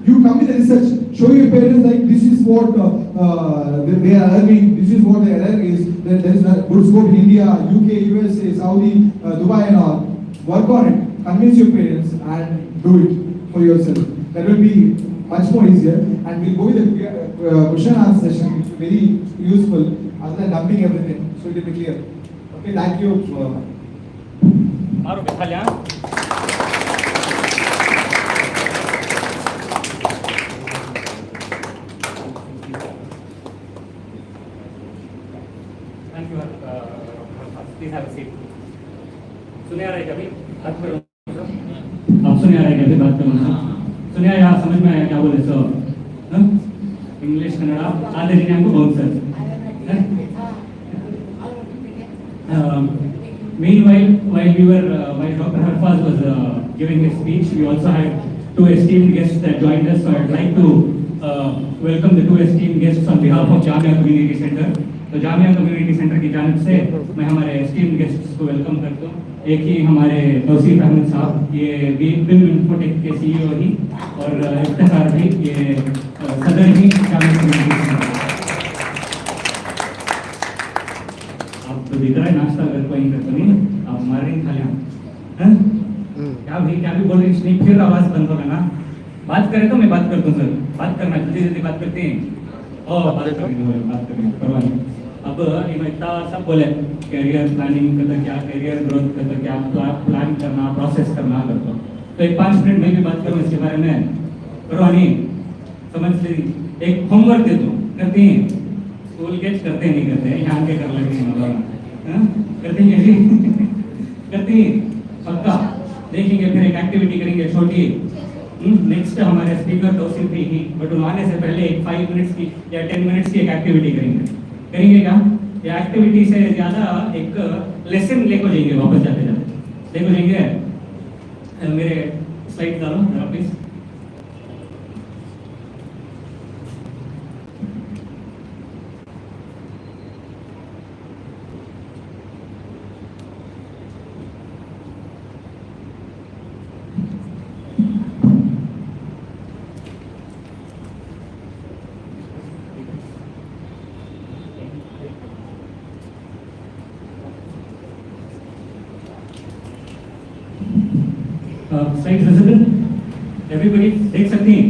You come with the research. Show your parents like this is what they are earning. This is what their error is. There is a good scope in India, UK, USA, Saudi, Dubai and all. Work on it. Convince your parents and do it for yourself. That will be much more easier. And we'll go with the question and answer session, which is very useful other than dumping everything. So it will be clear. Okay, thank you. Maru Bethalia. Thank you. Please have a seat. सुनिए आ रहा है कभी बात करो आप सुनिए आ रहा है कभी बात करो सुनिए यार समझ में आया क्या बोले सो इंग्लिश कन्नड़ा आधे दिन हमको बहुत sir while Dr. Harfaz was giving his speech, we also had two esteemed guests that joined us. So I'd like to welcome the two esteemed guests on behalf of Jamia Community Centre. तो Jamia community centre की जानिब से मैं हमारे esteemed guests को welcome करता हूँ। एक ही हमारे तौसीफ अहमद साहब, ये बिम इन्फोटेक के सीईओ ही और इफ्तिखार भी, ये सदर ही जामिया कम्युनिटी सेंटर। आप तो दिख रहा है नाश्ता अगर कोई करते नहीं, आप मार रही खाली हैं क्या भी बोल रही नहीं, फिर आवाज़ बंद होगा ना। बात करें तो मैं बात करता हूँ सर, बात करना जल्दी जल्दी बात करते हैं और बात करेंगे परवाह नहीं। अब इतना सब बोले कैरियर प्लानिंग करता क्या, कैरियर ग्रोथ करता क्या, प्लान करना, प्रोसेस करना करता। तो एक 5 मिनट में भी बात करूँ इसके बारे में। परवानी समझ ली, एक होमवर्क दे दो, करती हैं स्कूल के करते नहीं करते यहाँ के कर लगे करती हैं जी करती हैं पक्का। देखेंगे फिर एक एक्टिविटी करेंगे छोटी। नेक्स्ट हमारे स्पीकर तौसीफ ही, बट आने से पहले एक 5 मिनट्स की या 10 मिनट्स की एक एक्टिविटी करेंगे क्या? ये एक्टिविटी से ज़्यादा एक लेसन लेको जाएंगे, वापस जाते जाते लेको जाएंगे। मेरे स्लाइड डालो जरा please. Slides visible? Everybody take something.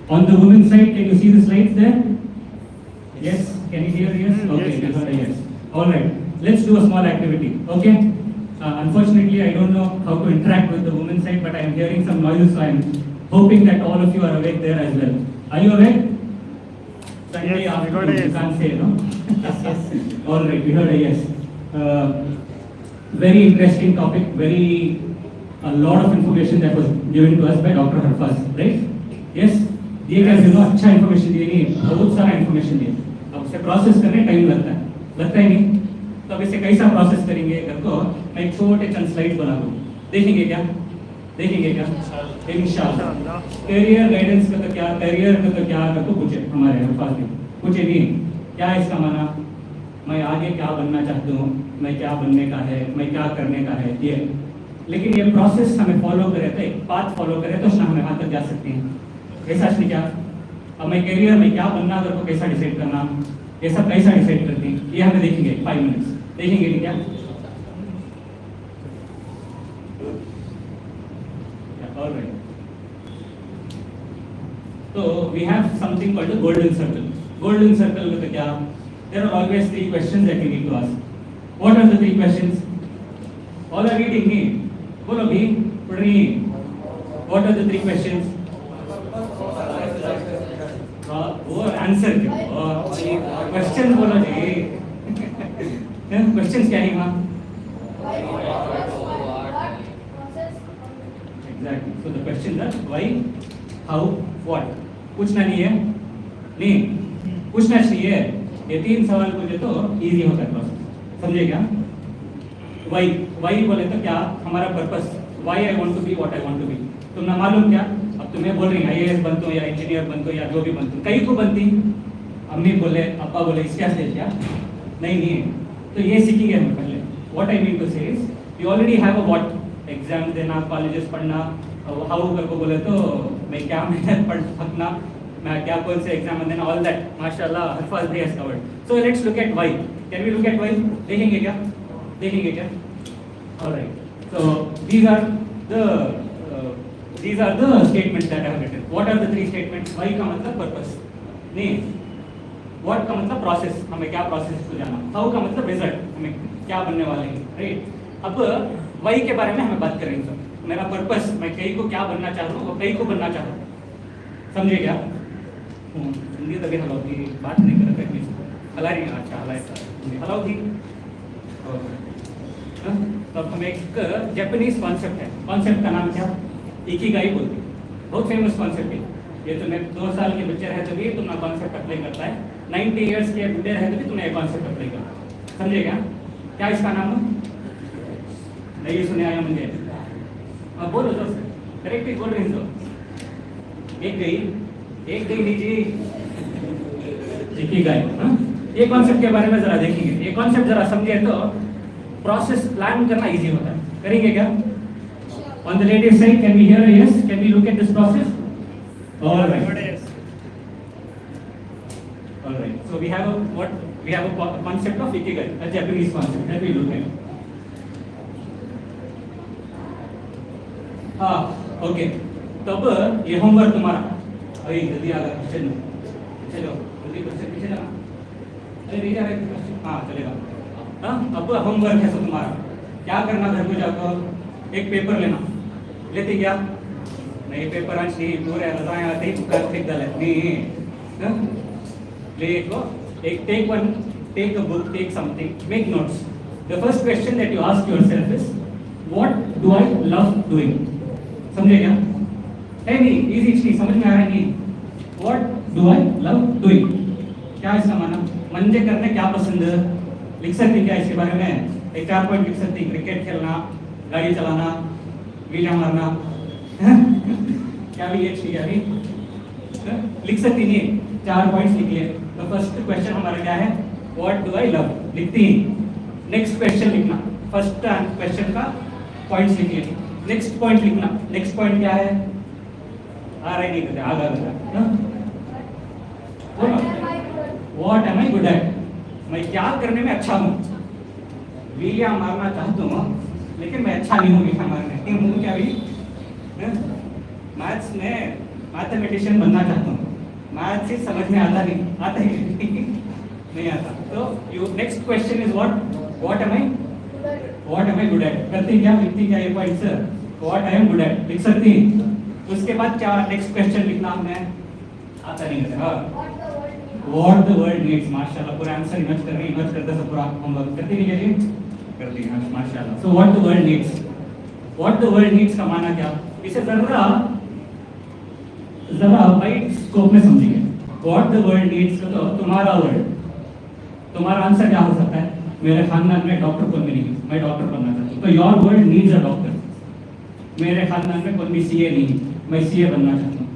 On the women's side, can you see the slides there? Yes? Can you hear? Yes? Okay, yes. Yes. All right. Let's do a small activity. Okay? Unfortunately, I don't know how to interact with the women's side, but I am hearing some noises, so I am hoping that all of you are awake there as well. Are you awake? Sunday yes, afternoon, you can't say, no? Yes, yes. All right, we heard a yes. Very interesting topic, a lot of information that was given to us by Dr. Harfaz, right? Yes? दिए क्या जो अच्छा information दिए नहीं, बहुत सारा information दिए। अब उसे प्रोसेस करने टाइम लगता है नहीं? तो अब इसे कैसा प्रोसेस करेंगे घर को मैं एक छोटे चंद स्लाइड बना दूँ। देखेंगे क्या इंशाल्लाह। कैरियर गाइडेंस का तो क्या, कैरियर का तो क्या कर तो पूछे हमारे हरफाज ने, पूछे नहीं क्या इसका माना, मैं आगे क्या बनना चाहता हूँ, मैं क्या बनने का है, मैं क्या करने का है ये। लेकिन ये प्रोसेस हमें फॉलो करे तो एक पाथ फॉलो करे तो हम वहाँ तक जा सकते हैं। कैसा क्या अब मैं कैरियर में क्या बनना अगर को कैसा डिसाइड करना, ये सब कैसा डिसाइड करते हैं ये हमें देखेंगे 5 मिनट्स देखेंगे क्या। Alright. So we have something called the golden circle. Golden circle with the क्या? There are always 3 questions that you need to ask. What are the 3 questions? All are reading me. बोलो भी पढ़ रही हैं। What are the 3 questions? वो answer क्यों? Question बोलो जी। Questions क्या है वहाँ? Exactly. So the questions are why, how, what. पूछना नहीं है, नहीं पूछना चाहिए। ये 3 सवाल पूछे तो इजी होता है प्रोसेस, समझे क्या? वाई बोले तो क्या हमारा purpose, why I want to be what I want to be. तुमने मालूम क्या, अब तुम्हें बोल रही आईएएस बनता हूँ या इंजीनियर बनता हूँ या जो भी बनता हूँ, कई को बनती, अम्मी बोले अब्बा बोले इसके से क्या नहीं, तो ये सीखेंगे हम पहले। व्हाट आई मीन टू से is you already have a what, exam देना, कॉलेजेस पढ़ना, हाउ करके बोले तो मैं क्या मेहनत पढ़ थकना, मैं क्या कौन से एग्जाम देना, ऑल दैट माशाल्लाह हरफाज भी has covered. So let's look at why, can we look at why, देखेंगे क्या? Alright, so these are the statements that I have written. What are the 3 statements? Why का मतलब purpose, नहीं what का मतलब प्रोसेस, हमें क्या प्रोसेस को जाना, हाउ का मतलब रिजल्ट, हमें क्या बनने वाले हैं, राइट। अब वाई के बारे में हमें बात करेंगे सर, मेरा पर्पस, मैं कई को क्या बनना चाह रहा हूँ और कई को बनना चाह रहा हूँ, समझे क्या? हिंदी तभी हलाओ थी, बात नहीं कर रहे हला रही, अच्छा हलाओ थी। तो हमें एक जापानीज कॉन्सेप्ट है, कॉन्सेप्ट का नाम क्या, इकिगाई बोलते हैं, बहुत फेमस कॉन्सेप्ट है ये। तुम्हें 2 साल के बच्चे रहे तभी तुम्हारा कॉन्सेप्ट अप्लाई करता है, 90 इयर्स के बुढ़े रहे तभी तुम्हें कॉन्सेप्ट अप्लाई करता है, समझे क्या इसका नाम है? नहीं सुने आया मुझे, अब बोलो तो करेक्टली बोल रही हो। एक गई लीजिए इकिगाई। ये कॉन्सेप्ट के बारे में जरा देखेंगे, ये कॉन्सेप्ट जरा समझे तो प्रोसेस प्लान करना इजी होता है, करेंगे क्या? On the ladies side, can we hear a yes? Can we look at this process? All right. So we have a concept of ikigai, a Japanese concept that we look at. हाँ, okay. तब ये homework तुम्हारा, अरे जल्दी आ गया, चलो जल्दी question पीछे लगा, अरे नहीं जा रहा क्वेश्चन, हाँ चलेगा। हाँ, अब होमवर्क है, तो तुम्हारा क्या करना, घर को जाकर एक पेपर लेना, लेते क्या? नहीं पेपर आज नहीं पूरे रजाएं आते ही प्लास्टिक डाले नहीं, ले एक take a book, take something, make notes. The first question that you ask yourself is, what do I love doing? समझे क्या? है नहीं, easy चीज समझ में आ रहा है नहीं? What do I love doing? क्या इसका माना? मंजे करने क्या पसंद, लिख सकती क्या इसके बारे में? एक 4 पॉइंट लिख सकती, क्रिकेट खेलना, गाड़ी चलाना, वीलिया मारना, क्या भी ये चीज अभी लिख सकती नहीं, 4 पॉइंट्स लिख लिए। तो फर्स्ट क्वेश्चन हमारा क्या है, व्हाट डू आई लव, लिखती हैं। नेक्स्ट क्वेश्चन लिखना, फर्स्ट क्वेश्चन का पॉइंट्स लिख लिए, नेक्स्ट पॉइंट लिखना, नेक्स्ट पॉइंट क्या है, आ रहा ही नहीं करते, आगा what am I good at, मैं क्या करने में अच्छा हूँ, वीलिया मारना चाहता हूँ लेकिन मैं अच्छा नहीं हूँ वीलिया मारने, हूँ क्या भी, मैथ्स में मैथमेटिशियन बनना चाहता हूँ, मैथ्स ही समझ में आता ही नहीं आता। तो you next question is what am I good eight, करती क्या, लिखती क्या ये points, what I am good eight लिख सकती। उसके बाद क्या नेक्स्ट क्वेश्चन लिखना, हमें आता नहीं है, व्हाट द वर्ल्ड नीड्स, माशाल्लाह पूरा आंसर इमेज कर रही, इमेज करते सब पूरा होमवर्क करती नहीं है करती है माशाल्लाह। So what the world needs का माना क्या, इसे जरा वाइड स्कोप में समझिए। व्हाट द वर्ल्ड नीड्स तो तुम्हारा वर्ल्ड, तुम्हारा आंसर क्या हो सकता है, मेरे खानदान में डॉक्टर कोई नहीं, मैं डॉक्टर बनना चाहता हूँ, तो your world needs a doctor. मेरे खानदान में कोई भी सीए नहीं, मैं सीए बनना चाहता हूँ।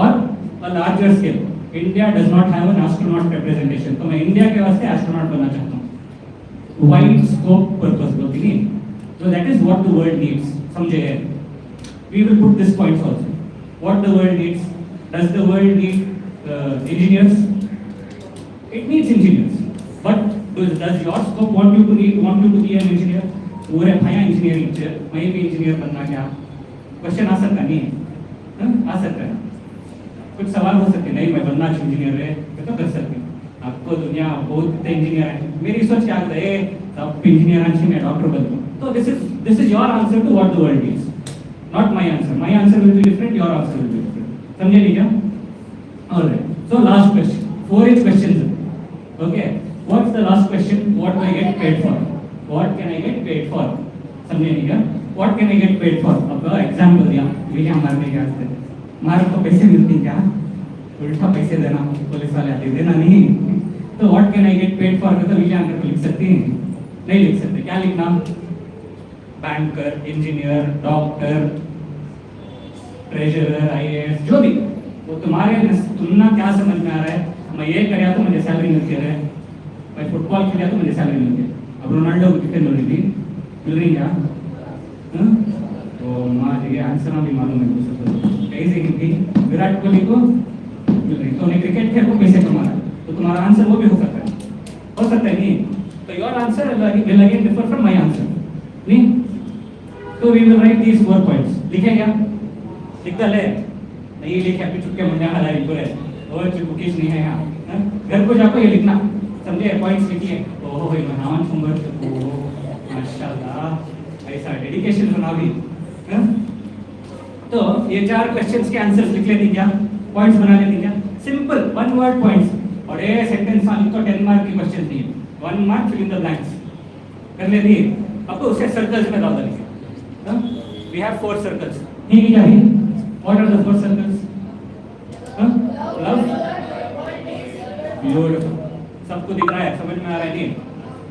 और a larger scale, India does not have an astronaut representation, तो मैं इंडिया के वास्ते एस्ट्रोनॉट बनना चाहता हूँ। वाइड स्कोप पर्पस होती नहीं, so that is what the world needs, समझे है? We will put this points also. What the world needs, does the world need engineers? It needs engineers, but does your scope want you to be an engineer? पूरे भैया engineering, मैं भी engineer बनना क्या, question आ सकता नहीं है, आ सकता है, कुछ सवाल हो सकते नहीं, मैं बनना चाहिए इंजीनियर है तो कर सकते, आपको दुनिया बहुत इंजीनियर है, मेरी सोच क्या है, सब इंजीनियर हैं, मैं डॉक्टर बनूं, तो this is your answer to what the world needs, not my answer. My answer will be different, your answer will be different. समझे नहीं क्या? Alright. So last question, 4 questions. Okay. What's the last question? What do I get paid for? What can I get paid for? समझे नहीं क्या? What can I get paid for? अब example दिया, वीलिया मारने के वास्ते, मारो तो पैसे मिलते क्या? उल्टा पैसे देना, पुलिस वाले आते देना नहीं। तो what can I get paid for तो विजय आंकर को लिख सकती हैं? नहीं लिख सकते। क्या लिखना? Banker, engineer, doctor, treasurer, IAS, जो भी वो तुम्हारे तुमना क्या समझ में आ रहा है? मैं ये कर तो मुझे सैलरी मिलती है, मैं फुटबॉल खेला तो मुझे सैलरी मिलती है। अब रोनाल्डो को कितने मिल रही क्या? तो मुझे आंसर भी मालूम है मुझे कैसे हिंदी विराट कोहली को मिल रही, तो उन्हें क्रिकेट खेल को कैसे कमा रहा है? तो तुम्हारा आंसर वो भी हो सकता है नहीं? तो your answer will again differ from my answer, नहीं? तो we will write these 4 points. लिखे क्या? लिख डाले? नहीं लिखे, अभी चुपके मुन्ने हलारी पूरे और चुपकीश नहीं है यहाँ। घर को जाकर ये लिखना, समझे? पॉइंट्स लिखिए। ओह भाई महान सुंदर, माशाल्लाह, ऐसा डेडिकेशन बना भी। तो ये 4 क्वेश्चंस के आंसर्स लिख लेती क्या? पॉइंट्स बना लेती क्या? Simple 1 word points. और ये सेंटेंस में तो 10 मार्क की क्वेश्चन नहीं है, 1 mark fill in the blanks कर लेती है। अब तो उसे सर्कल्स में डाल देंगे। वी हैव 4 सर्कल्स, ठीक है क्या भाई? What are the 4 circles? Love, beautiful, सबको दिख रहा है, समझ में आ रहा है नहीं?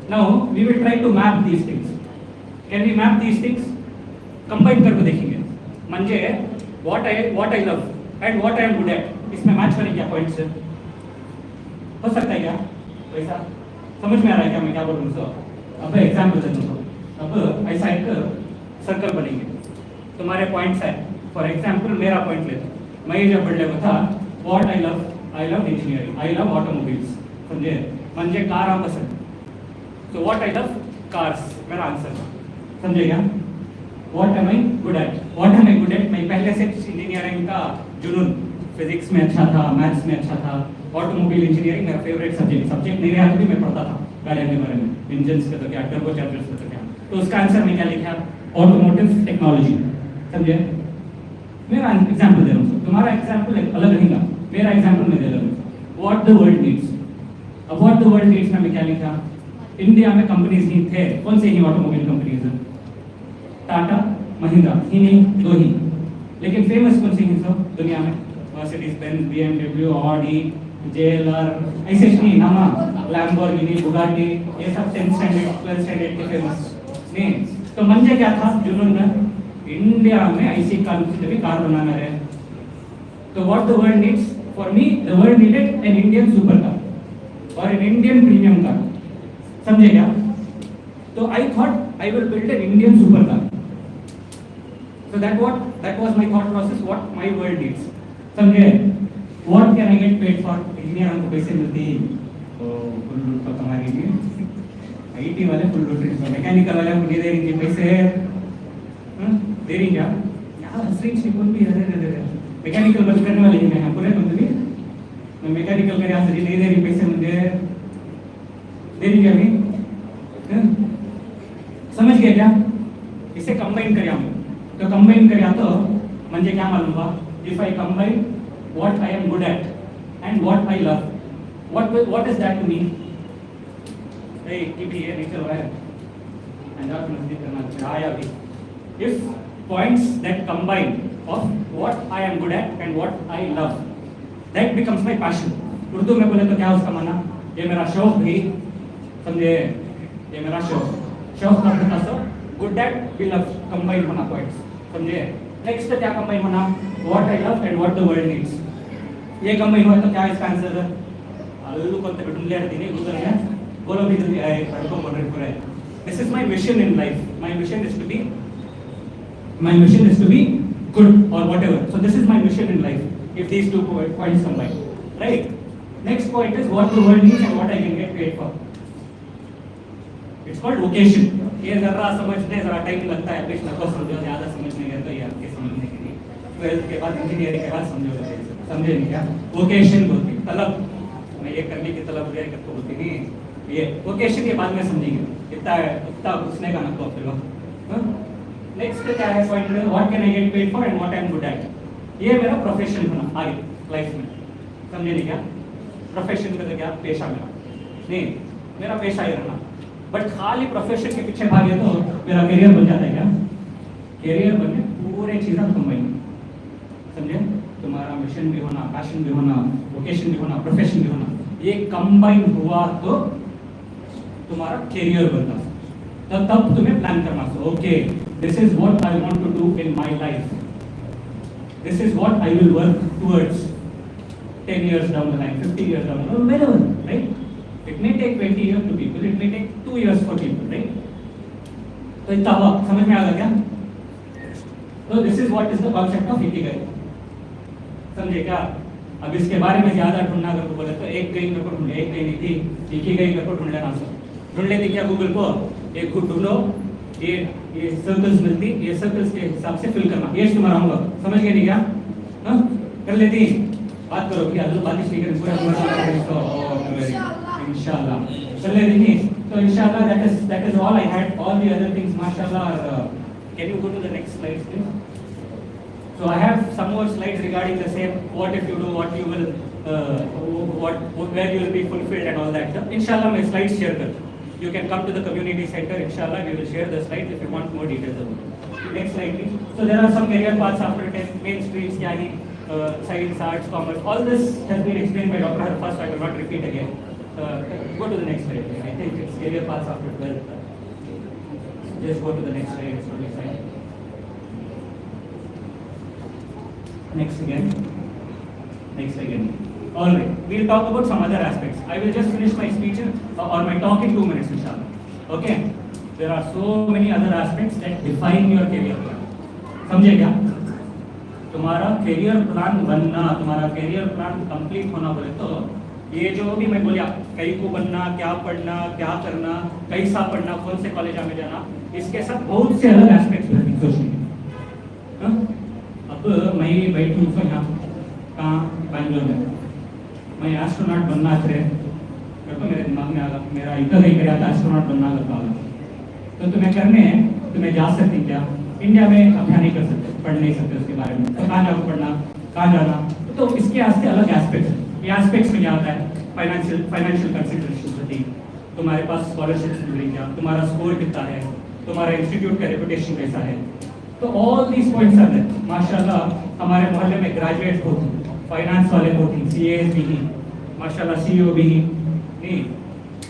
Now we will try to map these things. Can we map these things? Combine करके देखेंगे। म्हणजे what I love and what I am good at, इसमें मैच करेंगे क्या पॉइंट्स? हो सकता है क्या वैसा? समझ में आ रहा है क्या मैं क्या बोल रहा हूँ? अब एग्जाम्पल देता हूँ। अब ऐसा एक सर्कल बनेंगे, तुम्हारे पॉइंट्स है। फॉर एग्जाम्पल मेरा पॉइंट लेते, मैं जब बढ़ले को था what I love engineering, I love automobiles, समझे? म्हणजे कार पसंद, तो व्हाट आई लव कार्स मेरा आंसर, समझे क्या? What am I good at, मैं पहले से इंजीनियरिंग का जुनून, फिजिक्स में अच्छा था, मैथ्स में अच्छा था, ऑटोमोबाइल इंजीनियरिंग मेरा फेवरेट सब्जेक्ट नहीं रहा तो भी मैं पढ़ता था गाड़ियों के बारे में, इंजन्स का तो क्या, टर्बो चार्जर्स का तो क्या। तो उसका आंसर मैं क्या लिखा? ऑटोमोटिव टेक्नोलॉजी, समझे? मेरा एग्जाम्पल दे रहा हूँ, तुम्हारा एग्जाम्पल अलग रहेगा, मेरा एग्जाम्पल मैं दे रहा हूँ। व्हाट द वर्ल्ड नीड्स, अब व्हाट द वर्ल्ड नीड्स में मैं क्या लिखा? इंडिया में कंपनीज नहीं थे, कौन सी ही ऑटोमोबाइल कंपनीज है? टाटा, महिंद्रा, ही नहीं, 2 ही, लेकिन फेमस कौन सी है सब दुनिया में? Mercedes Benz, BMW, Audi, JLR, ऐसे नहीं नामा, लैम्बोर्गिनी, बुगाटी, ये सब 10th स्टैंडर्ड 12th स्टैंडर्ड के फेमस नहीं। तो मंजे क्या था जुनून में? इंडिया में ऐसी कार बनाना है। तो what the world needs? For me the world needed an Indian super car और एन इंडियन प्रीमियम कार, समझे क्या? तो I thought I will build an Indian super car. So that was my thought process, what my world needs, समझे? What can I get paid for? Engineer हमको पैसे मिलते हैं तो फुल लूट तो कमाने के लिए, आईटी वाले फुल लूट रहे हैं, मैकेनिकल वाले हमको नहीं दे रही पैसे, दे रही क्या? यार स्ट्रिंग शिपोन भी है, मैकेनिकल बस करने वाले ही मैं हमको नहीं बोलते भी, मैं मैकेनिकल कर यहाँ से नहीं दे रही पैसे मुझे, दे रही क्या नहीं? समझ गए क्या? इसे कंबाइन करिए हम, तो कंबाइन करिए तो म्हणजे क्या मालूम हुआ? If I combine what I am good at and what I love, what is that to me? Hey, keep here, नीचे हो रहा है, अंजाद नजदीक करना आया भी। If points that combine of what I am good at and what I love, that becomes my passion. Urdu में बोले तो क्या उसका माना? ये मेरा शौक भी, समझे? ये मेरा शौक का होता सो good at we love combine होना points, समझे? नेक्स्ट क्या कंबाइन होना? What I love and what the world needs, ये कंबाइन हुआ तो क्या इसका आंसर है? अल्लू को तो ढूंढ लिया नहीं गुजर गया, बोलो भी जल्दी आए, पढ़ो पढ़ रहे। This is my mission in life, my mission is to be good और whatever, so this is my mission in life if these 2 points combine, right? Next point is what the world needs and what I can get paid for, it's called vocation. ये जरा समझने जरा time लगता है, please नको समझो, ज्यादा समझ नहीं है तो ये आपके समझने के लिए 12th के बाद इंजीनियरिंग के बाद समझोगे, समझे नहीं क्या? वोकेशन बोलते हैं, तलब, मैं ये करने की तलब है करके बोलती नहीं, ये वोकेशन के बाद में समझेंगे, इतना पूछने का नको फिर। नेक्स्ट क्या है पॉइंट में? What can I get paid for and what I am good eight, ये मेरा प्रोफेशन होना आगे लाइफ में, समझे नहीं क्या? प्रोफेशन का क्या? पेशा मेरा नहीं, मेरा पेशा ही रहना, बट खाली प्रोफेशन के पीछे भागे तो मेरा करियर बन जाता है क्या? करियर बनने पूरे चीज़ें कंबाइन, समझे? तुम्हारा मिशन मिशन भी होना, पैशन भी होना, वोकेशन भी होना, प्रोफेशन भी होना, ये कंबाइन हुआ तो तुम्हारा कैरियर बनता। तो तब तुम्हें प्लान करना है, okay this is what I want to do in my life, this is what I will work towards 10 years down the line, 50 years down the line, wherever, right? It may take 20 years to people, it may take 2 years for people, right? तो इतना हुआ, समझ में आ गया क्या? तो this is what is the concept of Ikigai, समझे क्या? अब इसके बारे में ज्यादा ढूंढना अगर बोले तो एक कहीं मेरे को ढूंढे, एक कहीं नहीं थी, इकिगाई मेरे को ढूंढ लेना सर, ढूंढ लेते क्या गूगल को, एक खुद ढूंढो, ये सर्कल्स मिलती, ये सर्कल्स के हिसाब से फिल करना, ये तुम्हारा होमवर्क, समझ गए नहीं क्या? हाँ कर लेती, बात करो कि अल्लाह बारिश नहीं करे पूरा इंशाल्लाह चल लेती नहीं, तो इंशाल्लाह that is all I had, all the other things mashallah can you go to the next slide please? So I have some more slides regarding the same, what if you do, what you will where you will be fulfilled and all that stuff. Inshallah my slides share kar, you can come to the community center, inshallah we will share the slides if you want more details about it. Next slide please. So there are some career paths after 10 main streams, yani science, arts, commerce, all this has been explained by Dr. Harfa, so I will not repeat again. Go to the next slide. I think it's career paths after 12. Just go to the next slide. It's really fine. Next again. Next again. All right. We'll talk about some other aspects. I will just finish my speech or my talk in 2 minutes, inshallah. Okay. There are so many other aspects that define your career plan. समझे क्या? तुम्हारा career plan बनना, तुम्हारा career plan complete होना बोले तो ये जो भी मैं बोलिया, कहीं को बनना, क्या पढ़ना, क्या करना, कैसा पढ़ना, कौन से कॉलेज में जाना, इसके साथ बहुत से अलग एस्पेक्ट्स हैं सोचने। अब मैं बैठूँ तो यहाँ कहाँ बैंगलोर में, मैं एस्ट्रोनॉट बनना चाहे तो मेरे दिमाग में आ गया, मेरा इतना नहीं कराया था एस्ट्रोनॉट बनना लगता है, तो तुम्हें करने हैं, तुम्हें जा सकती क्या? इंडिया में अभ्यास नहीं कर सकते, पढ़ नहीं सकते उसके बारे में, तो कहाँ जाओ पढ़ना, कहाँ जाना? तो इसके वास्ते अलग एस्पेक्ट्स है। ये एस्पेक्ट्स में क्या आता है? फाइनेंशियल कंसिडरेशन होती है, तुम्हारे पास स्कॉलरशिप्स मिल रही क्या, तुम्हारा स्कोर कितना है, तुम्हारा इंस्टीट्यूट का रेपुटेशन कैसा है, तो ऑल दीज पॉइंट्स आते हैं। माशाल्लाह हमारे मोहल्ले में ग्रेजुएट होती, फाइनेंस वाले होती, CAs भी ही, माशाल्लाह CEO भी ही,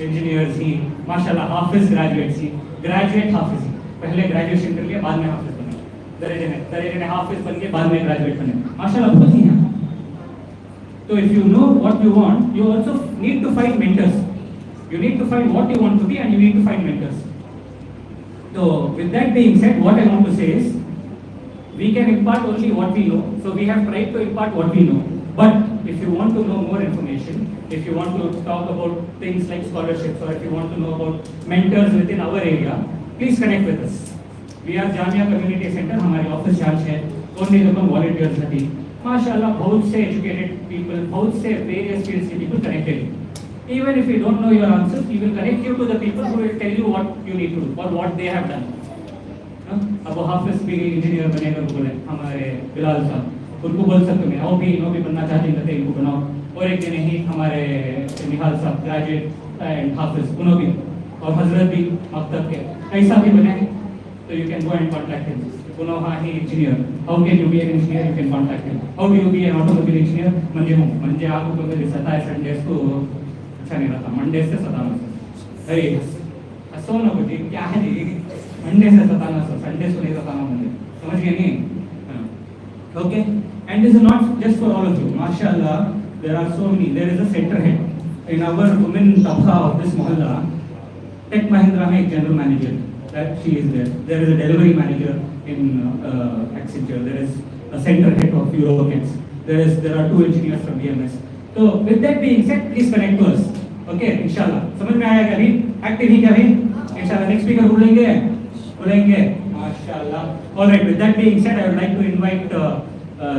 इंजीनियर्स ही, माशाल्लाह हाफिज ग्रेजुएट्स ही, ग्रेजुएट हाफिज ही, पहले ग्रेजुएशन कर लिया बाद में हाफिज बने, दर्जे में हाफिज बन के बाद में ग्रेजुएट बने, माशाल्लाह बहुत ही हैं। तो if you know what you want, you also need to find mentors, you need to find what you want to be and you need to find mentors. So with that being said, what I want to say is we can impart only what we know, so we have tried to impart what we know, but if you want to know more information, if you want to talk about things like scholarships or if you want to know about mentors within our area, please connect with us. We are Jamia Community Centre, हमारी office branch है, only the volunteers हैं, माशाल्लाह बहुत से educated people, बहुत से various fields के people connected. Even if you don't know your answers, we will connect you to the people who will tell you what you need to do or what they have done. अब वो हाफिज भी engineer बनेगा बोले हमारे बिलाल साहब, उनको बोल सकते हैं वो भी बनना चाहते हैं तो इनको बनाओ, और एक दिन ही हमारे निहाल साहब ग्रेजुएट एंड हाफिज उन्होंने भी, और हजरत भी अब तक के कैसा भी बने, तो you can go and contact him. पुनः ही engineer, how can you be an engineer, you can contact him. How do you be an automobile engineer, म्हणजे आपको कोई दिसता है संडेज को अच्छा नहीं रहता, मंडे से सताना सो, अरे असो ना कुछ क्या है जी, मंडे से सताना सो, संडे को नहीं सताना मुझे, समझ गए नहीं? Okay, and this is not just for all of you. Mashallah, there are so many. There is a center head in our women tabqa of this mohalla. Tech Mahindra में एक general manager, that she is there. There is a delivery manager in Accenture. There is a center head of Eurocats. There are 2 engineers from BMS. So with that being said, please connect to us. Okay, inshallah. समझ में आया क्या भी? Active ही क्या भी? Inshallah. Next speaker बोलेंगे. Mashallah. All right. With that being said, I would like to invite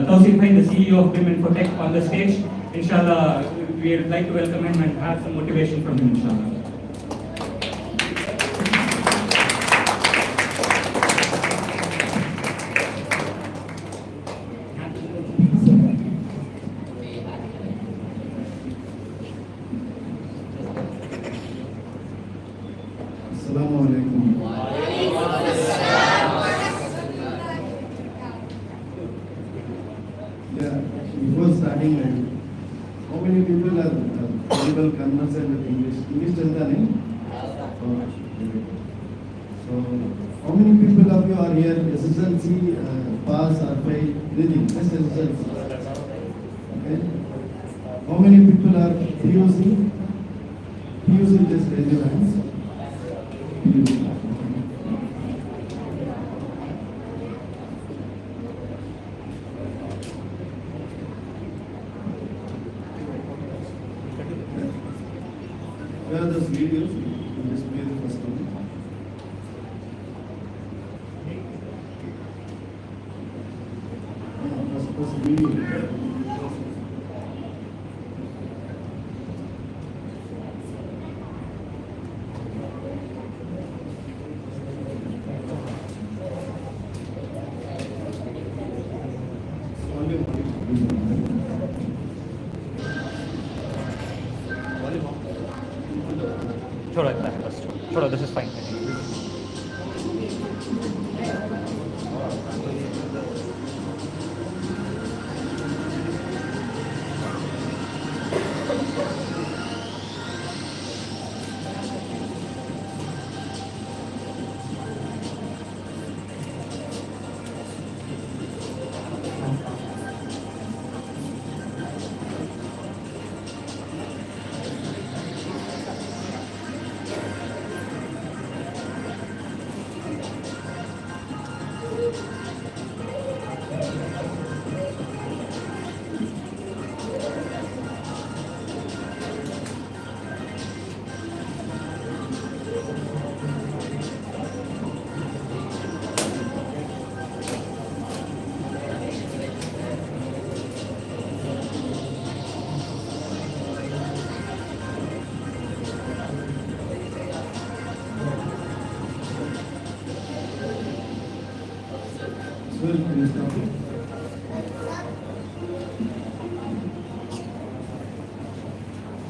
Tawseef Bhai, the CEO of Women for Tech, on the stage. Inshallah, we would like to welcome him and have some motivation from him. Inshallah. Before starting level. How many people are able conversant with English? English chalta nahi? So, how many people of you are here SSLC, pass or fail, anything, just SSLC? Okay. How many people are PUC? PUC, just raise your hands. PUC. Where are those videos? You just play the first one. First video. छोड़ो इतना है बस छोड़ो this is fine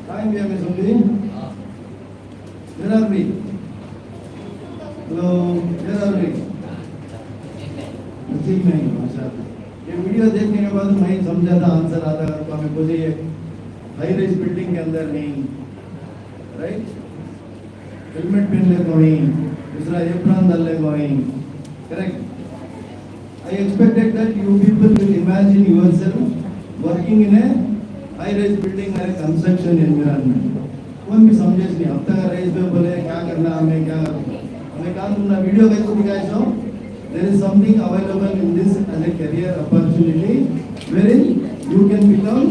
Time we have is only. Where are we? Hello, where are we? ठीक नहीं अच्छा ये video देखने के बाद मैं समझा था आंसर आता है तो हमें मुझे ये हाई राइज बिल्डिंग के अंदर नहीं राइट हेलमेट पहन ले कोई दूसरा एप्रॉन डाल ले कोई correct I expected that you people will imagine yourself working in a high-rise building or a construction environment. कौन भी समझे नहीं अब तक राइज पे बोले क्या करना हमें काम तुमने वीडियो कैसे दिखाए सो there is something available in this as a career opportunity wherein you can become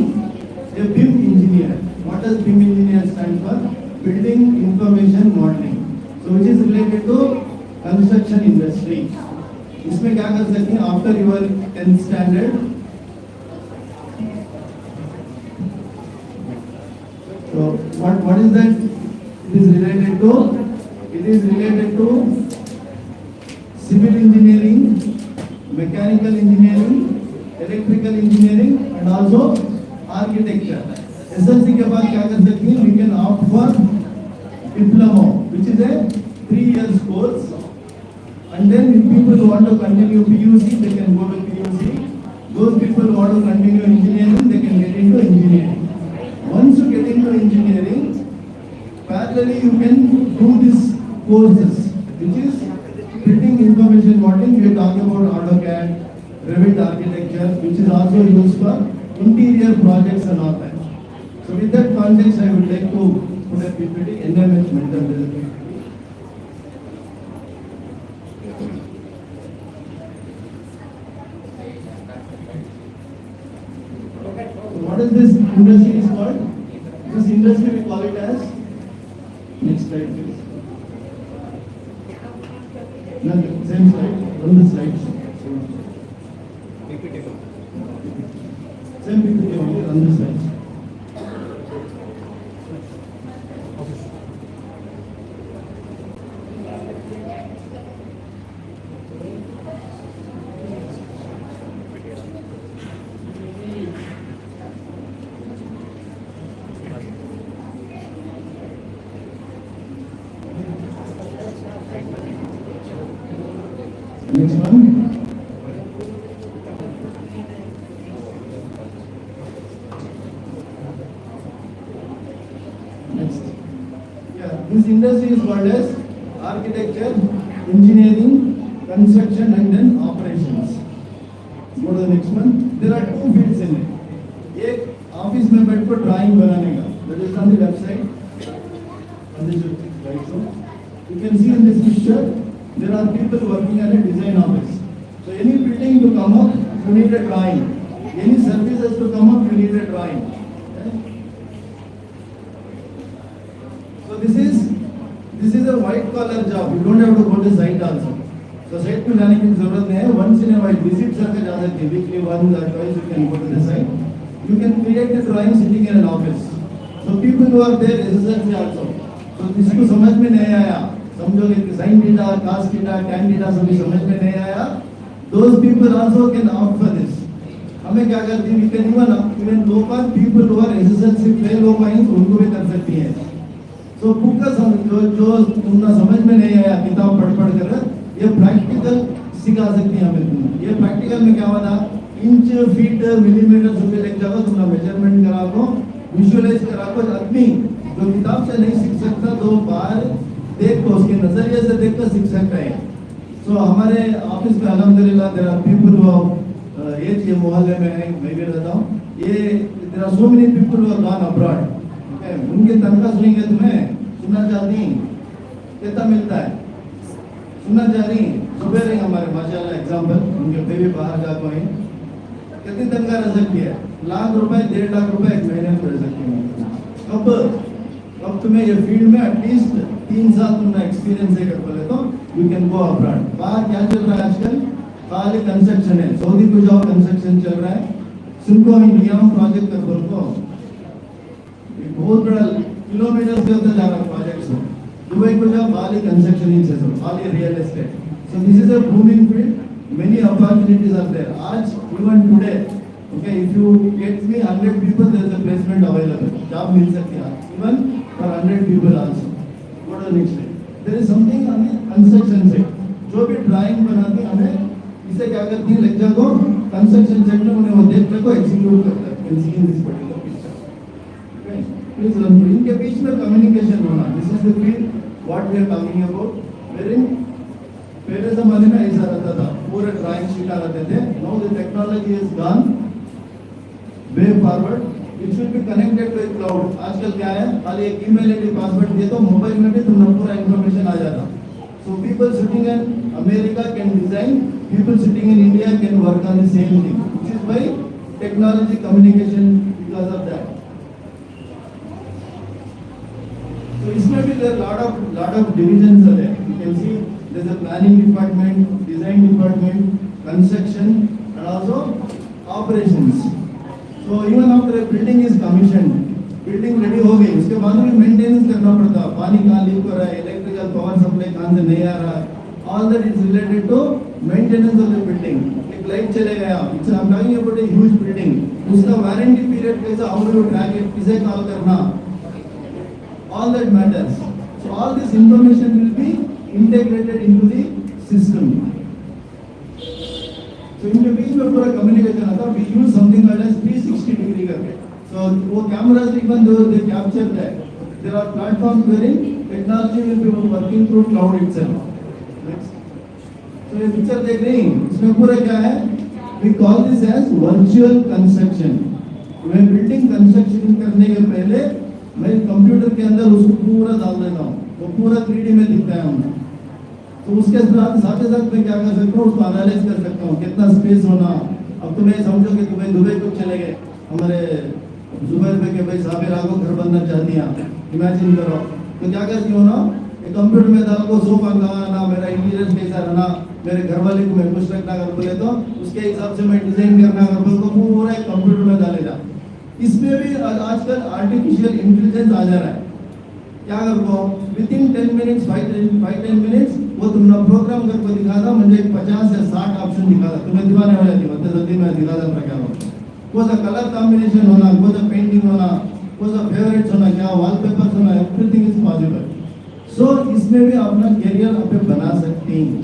a BIM engineer. What does BIM engineer stand for? Building Information Modeling. So which is related to construction industry. इसमें क्या कर सकते हैं after your 10th standard तो what is that it is related to civil engineering, mechanical engineering, electrical engineering and also architecture. SLC के बाद क्या कर सकते हैं we can opt for diploma which is a 3 years course. And then if people want to continue PUC, they can go to PUC. Those people who want to continue engineering, they can get into engineering. Once you get into engineering, parallelly you can do these courses, which is building information modeling. We are talking about AutoCAD, Revit architecture, which is also used for interior projects and all that. So with that context, I would like to put a PPT, NMH mental health. What is this industry is called? This industry we call it as, next slide please. No, same slide, on the slide. Same PPT only, on the slide. Next one. industry is called as architecture, engineering, construction, and then operations. Go to the next one. There are two fields in it. एक office में बैठ कर drawing बनाने का, that is on the left side. On this right side, you can see in this picture there are people working at a design office. So any building to come up, you need a drawing. Any services to come up, you need a drawing. Okay? So this is a white collar job. You don't have to go to site also. So site पे जाने की जरूरत नहीं है. Once in a while visit करके जा सकते हैं. Weekly once or twice you can go to the site. You can create a drawing sitting in an office. So people who are there SSLC also. So जिसको समझ में नहीं आया, समझोगे कि sin theta, cos theta, tan theta सभी समझ में नहीं आया. Those people also can opt for this. हमें क्या करती है? We can even local people who are SSLC fail हो पाएंगे उनको भी कर सकती है. So book का जो तुमने समझ में नहीं आया किताब पढ़ कर ये प्रैक्टिकल सिखा सकती है हमें तुम. ये प्रैक्टिकल में क्या हुआ था? इंच फीट मिलीमीटर सुबह लग जाएगा तुमने मेजरमेंट करा को विजुअलाइज करा को. आदमी जो किताब से नहीं सीख सकता तो बाहर देख को उसके नजरिए से देख कर सीख सकता है. सो हमारे ऑफिस में अल्हम्दुलिल्लाह देयर आर पीपल हु ये मोहल्ले में है, मैं भी रहता हूँ. ये there are so many people who are gone abroad. Okay, उनके तनख्वाह सुनेंगे तुम्हें सुनना चाहती कितना मिलता है सुनना चाह रही. सुबह रहे हमारे माशाल्लाह एग्जाम्पल उनके बेबी बाहर जा पाए कितनी तनख्वाह रह सकती है? लाख रुपए 1.5 लाख रुपए एक महीने में रह सकती है. अब तुम्हें ये फील्ड में एटलीस्ट 3 साल तुमने एक्सपीरियंस है कर बोले तो यू कैन गो अब्रॉड. बाहर क्या चल रहा है आजकल? खाली कंस्ट्रक्शन है. सऊदी को जाओ कंस्ट्रक्शन चल रहा है. सिनको नियम प्रोजेक्ट कर बोल को बहुत बड़ा किलोमीटर से होता जा रहा प्रोजेक्ट्स. दुबई को जाओ खाली कंस्ट्रक्शन ही चल रहा, खाली real estate. So this is a booming field. Many opportunities are there. आज even today, okay, if you get me 100 people, there is a placement available. Job मिल सकती है even for 100 people also. Go to the next slide. There is something on the construction side. जो भी drawing बनाती है हमें इसे क्या करती है लेक्चर को construction side में उन्हें वो देखने को execute करता है. Can see in this particular picture. Okay, please learn. इनके बीच में communication होना. This is the field what we are talking about. Wherein पहले जमाने में ऐसा रहता था पूरे ड्राइंग शीट आ रहते थे. Now the technology is gone way forward. It will be connected to cloud. आजकल क्या है खाली एक ईमेल आईडी पासवर्ड दिए तो मोबाइल में भी तुम्हें पूरा इंफॉर्मेशन आ जाता. So people sitting in America can design, people sitting in India can work on the same thing. Which is by technology communication because of that. So इसमें भी there lot of divisions are there. You can see there is a planning department, design department, construction, and also operations. So even after a building is commissioned, building ready हो गई उसके बाद भी maintenance करना पड़ता. पानी कहाँ लीक हो रहा है, electrical power supply कहाँ से नहीं आ रहा है, all that is related to maintenance of the building. एक लाइट चले गया, it's I'm talking about a huge building. उसका warranty period कैसा, how do you track it, किसे कॉल करना, all that matters. So all this information will be integrated into the system. So इनके बीच में पूरा communication आता है. We use something called as 360 degree करके. So वो cameras even though they capture that, there are platforms wherein technology will be working through cloud itself. Next. So ये picture देख रहे हैं, इसमें पूरा क्या है? We call this as virtual construction. मैं building construction करने के पहले मैं कंप्यूटर के अंदर उसको पूरा डाल देता हूँ, वो पूरा 3D में दिखता है हमें. तो उसके साथ मैं क्या कर सकता हूँ, उसको एनालाइज कर सकता हूँ कितना स्पेस होना. अब तुम्हें समझो कि तुम्हें दुबई को चले गए हमारे जुबैर पे के भाई साबिर आगो घर बनना चाहती हैं, इमेजिन करो. तो क्या करती हो ना, कंप्यूटर में डाल को सोफा कहाँ आना, मेरा इंटीरियर कैसा रहना, मेरे घर वाले को मैं खुश रखना कर बोले तो उसके हिसाब से मैं डिजाइन करना कर बोले तो पूरा एक कंप्यूटर में डालेगा. इसमें भी आजकल आर्टिफिशियल इंटेलिजेंस आ जा रहा है. क्या करो विद इन 10 मिनट्स 5-10 मिनट्स वो तुमने प्रोग्राम करके दिखाता मुझे 50 से 60 ऑप्शन दिखाता. तुम्हें दीवाने हो जाती मतलब जल्दी में दिखाता प्रकार हो कौन सा कलर कॉम्बिनेशन होना, कौन सा पेंटिंग होना, कौन सा फेवरेट्स होना, क्या वॉलपेपर्स होना, एवरीथिंग इज पॉसिबल. सो इसमें भी अपना करियर आप बना सकते हैं.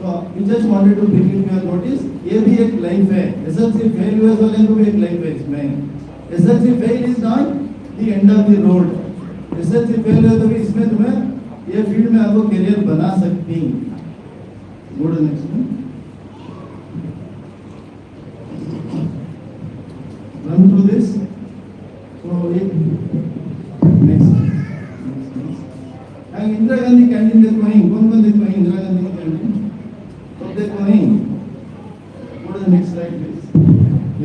तो we just wanted to bring it your notice. ये भी एक लाइफ है. एसएलसी फेल हुए वाले को भी एक लाइफ है इसमें. SSLC fail is not the end of the road. SSLC fail है तो भी इसमें तुम्हें ये फील्ड में आपको करियर बना सकती हैं। Go to next one. Run through this. So next. Indira Gandhi canteen देखो वहीं कौन देखो वहीं इंदिरा गांधी की कैंटीन तो देखो वहीं। Go to the next slide please.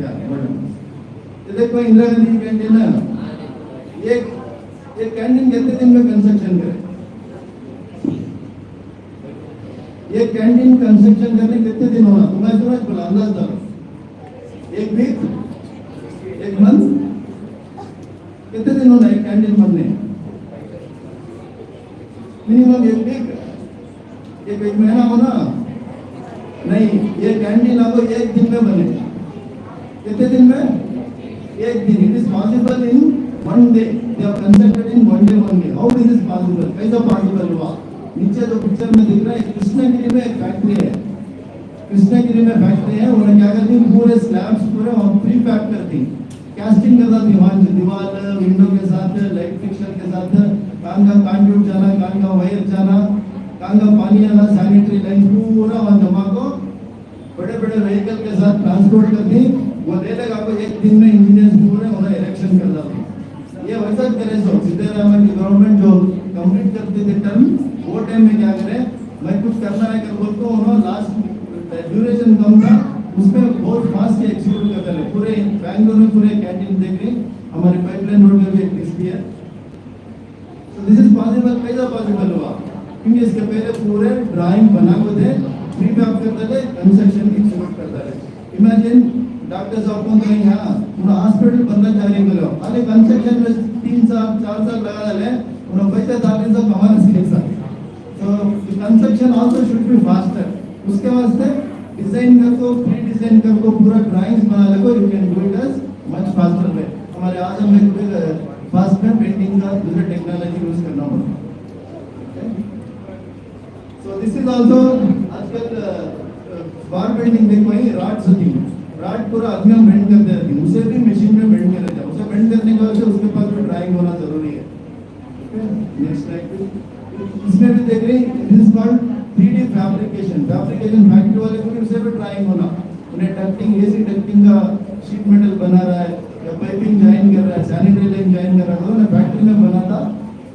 Yeah, ये देखो इंदिरा गांधी की कैंटीन है। ये कैंटीन कितने दिन में कंस्ट्रक्शन करे? ये कैंटीन कंस्ट्रक्शन करने कितने दिन होना? तुम्हारे समझ बोला अंदाज डालो। एक वीक, एक मंथ, कितने दिन होना एक कैंटीन बनने? मिनिमम एक वीक, एक महीना होना नहीं। ये कैंटीन आपको एक दिन में बने। कितने दिन में? एक दिन। It is possible in one day. They are constructed in one day only. How this is possible? कैसा पॉसिबल हुआ? नीचे जो पिक्चर में दिख रहा है कृष्णगिरी में एक फैक्ट्री है। कृष्णगिरी में फैक्ट्री है। उन्होंने क्या करती है पूरे स्लैब्स पूरे प्री पैक करती, कास्टिंग करता थी वहां दीवार विंडो के साथ लाइट फिक्सर के साथ। कान का कंडक्टर जाना, कान का वायर जाना, कान का पानी आना, सैनिटरी लाइन पूरा वहां जमा को बड़े बड़े व्हीकल के साथ ट्रांसपोर्ट करती। वो ले लेगा आपको एक दिन में इंजीनियर्स पूरे उन्हें इलेक्शन कर देते। ये वैसा करे सो सिद्धरामैया की गवर्नमेंट जो कंप्लीट करती थी टर्म, वो टाइम में क्या करे मैं कुछ करना है कर बोलते उन्होंने लास्ट ड्यूरेशन कम था उसमें बहुत फास्ट एक्सिक्यूट करते रहे। पूरे बैंगलोर में पूरे कैंटीन देख रही हमारे पाइपलाइन रोड में भी एक दिखती है। तो दिस इज पॉसिबल। कैसा पॉसिबल हुआ? क्योंकि इसके पहले पूरे ड्राइंग बना को थे, प्री पैक करते थे, कंस्ट्रक्शन की शुरुआत करते रहे। इमेजिन डॉक्टर साहब को कहीं यहाँ पूरा हॉस्पिटल बनना चाहिए बोलो अरे कंस्ट्रक्शन में 3 साल 4 साल लगा डाले उन्होंने पैसे डालने से कमाना सीख सकते। तो construction also should be faster. उसके वास्ते डिजाइन कर को प्री डिजाइन कर को पूरा ड्राइंग्स बना ले को you can do it as much faster way. हमारे आजम में फास्ट में पेंटिंग का दूसरे टेक्नोलॉजी यूज करना पड़ता है। सो दिस इज आल्सो आजकल बार बेंडिंग देखो वही राड होती है। राड पूरा आदमी हम बेंड करते रहते हैं, उसे भी मशीन में बेंड कर देते हैं। उसे बेंड करने के बाद उसके पास भी ड्राइंग होना जरूरी है। Next slide. इसमें भी देख रहे हैं this is called 3D fabrication. Fabrication factory वाले को भी उसे भी ड्राइंग होना। उन्हें डक्टिंग एसी डक्टिंग का शीट मेटल बना रहा है या पाइपिंग ज्वाइन कर रहा है, सैनिटरी लाइन ज्वाइन कर रहा है, उन्हें फैक्ट्री में बनाता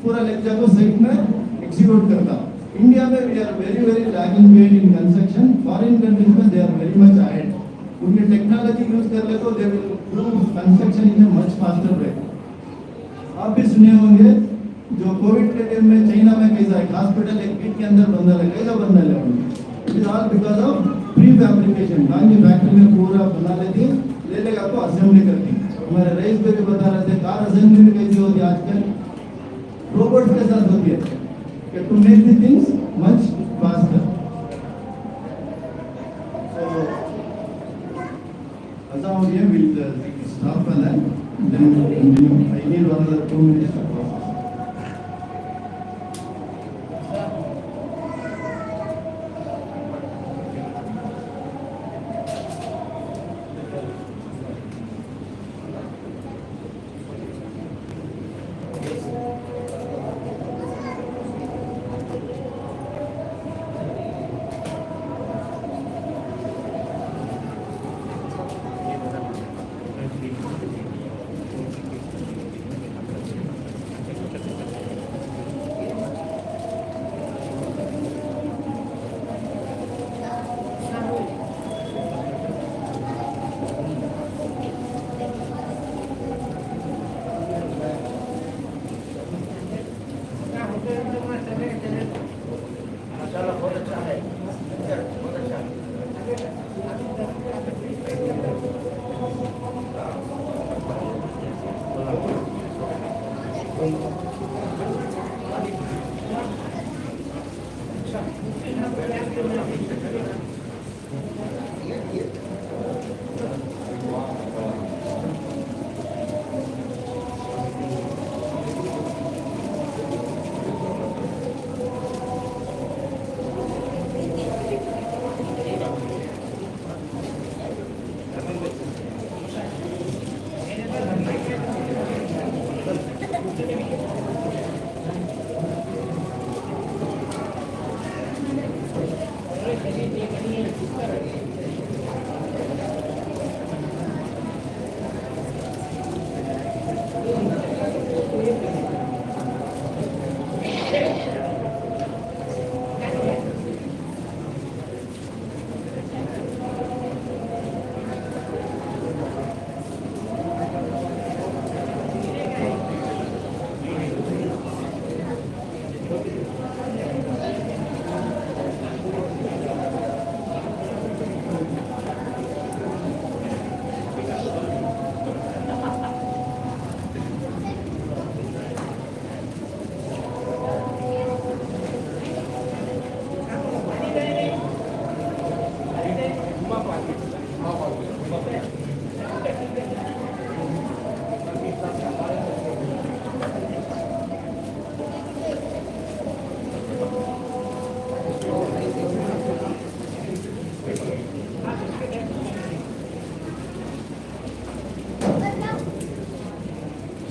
पूरा लेक्चर को साइट में एग्जीक्यूट करता। इंडिया में we are very lagging behind in construction. Foreign countries में they are very much ahead. उनकी टेक्नोलॉजी यूज कर ले तो they will do construction in a much faster way. आप भी सुने होंगे जो कोविड के टाइम में चाइना में कैसा एक हॉस्पिटल एक वीक के अंदर बंदा लगा, कैसा बंदा लगा? It is all because of pre fabrication. Gandhi factory में पूरा बना लेती, ले लेगा आपको असेंबली करती। हमारे रईस भी बता रहे थे कार असेंबली भी कैसी होती है आजकल रोबोट के साथ होती है to make the things much faster. ऐसा हो गया will stop on that then continue. I need another 2 minutes to process.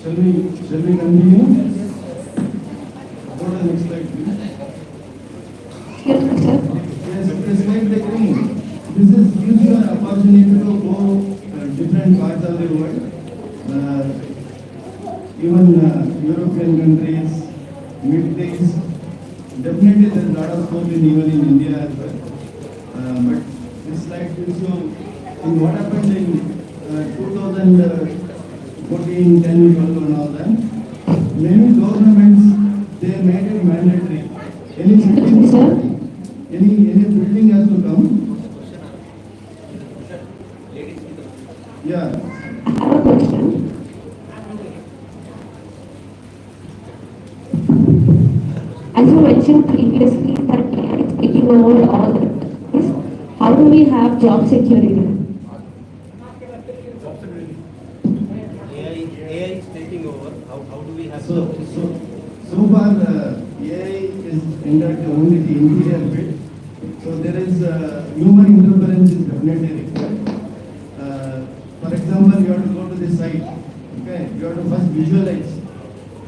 Shall we continue? Go to the next slide, please. Yes, sir. Yes, the slide deck. This is gives you an opportunity to go different parts of the world. Even European countries, Middle East. Definitely there is a lot of scope even in India as well. But this slide gives you in what happened in 2014, 10, 12 and all that. Many governments, they made it mandatory. Any building has to come. Yeah. I have a question. As you mentioned previously that AI is taking over all the things, how do we have job security? AI is taking over. How do we have So far AI is entered only the interior bit. So there is human interference is definitely required. For example, you have to go to the site. Okay, you have to first visualize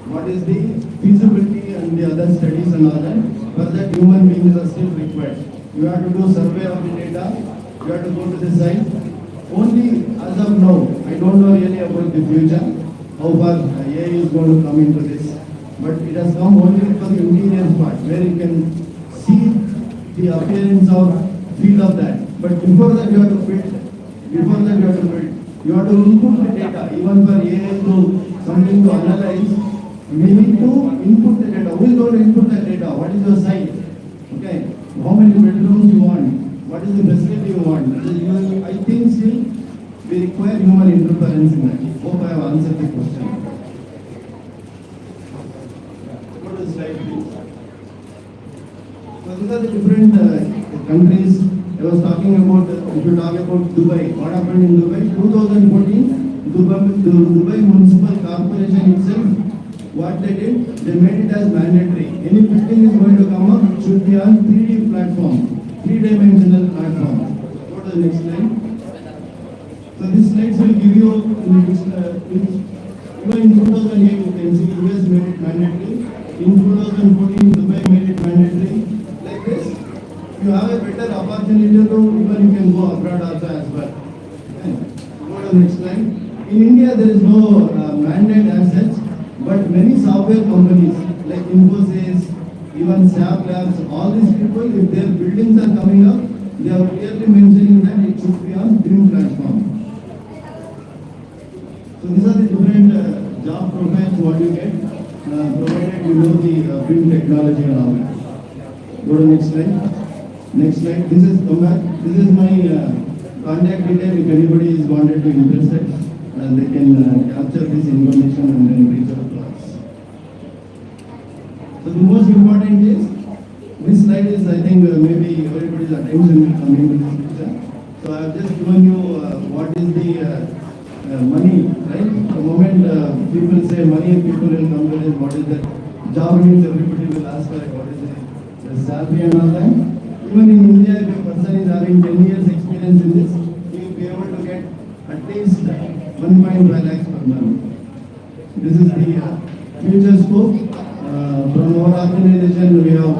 what is the feasibility and the other studies and all that. For that, human beings are still required. You have to do survey of the data. You have to go to the site. Only as of now, I don't know really about the future, how far AI is going to come into this. But it has come only for the interior part, where you can see the appearance of feel of that. But before that, you have to build. You have to input the data. Even for AI to something to analyze, we need to input the data. Who is going to input the data? What is your site? Okay. How many bedrooms you want? What is the facility you want? I think still we require human interference in that. Hope I have answered the question. Go to the slide, please. So these are the different countries. I was talking about, if you talk about Dubai, what happened in Dubai? 2014, Dubai Municipal Corporation itself, what they did, they made it as mandatory. Any building is going to come up, it should be on 3D platform, 3-dimensional platform. Go to the next slide. So this slides will give you, even in 2008, you can see US made it mandatory. In 2014, Dubai made it mandatory. Like this, you have a better opportunity to, even you can go abroad also as well. Okay. Go to the next slide. In India, there is no mandate as such, but many software companies like Infosys, even SAP Labs, all these people, if their buildings are coming up, they are clearly mentioning that it should be on BIM platform. So these are the different job profiles what you get, provided you know the BIM technology and all that. Go to next slide. Next slide. This is my contact detail. If anybody is wanted to interested, they can capture this information and then reach out to us. So the most important is this slide is, I think maybe everybody's attention will come into this picture. So I have just given you what is the money, right? The moment people say money, people will come to this. What is that? Job means everybody will ask for what is the salary and all that. Even in India, if a person is having 10 years experience in this, he will be able to get at least 1.5 lakhs per month. This is the future scope. From our organization, we have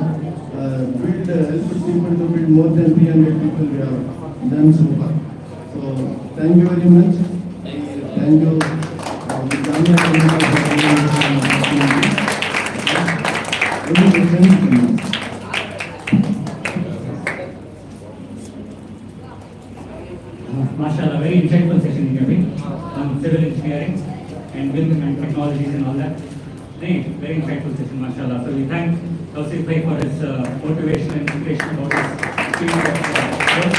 helped people to build more than 300 people we have done so far. So, thank you very much. Thank you, Jamia Community Centre. Mashallah, very insightful session in your on civil engineering and building and technologies and all that. Very insightful session, mashallah. So we thank Tausif Bhai for his motivation and inspiration about his field of work.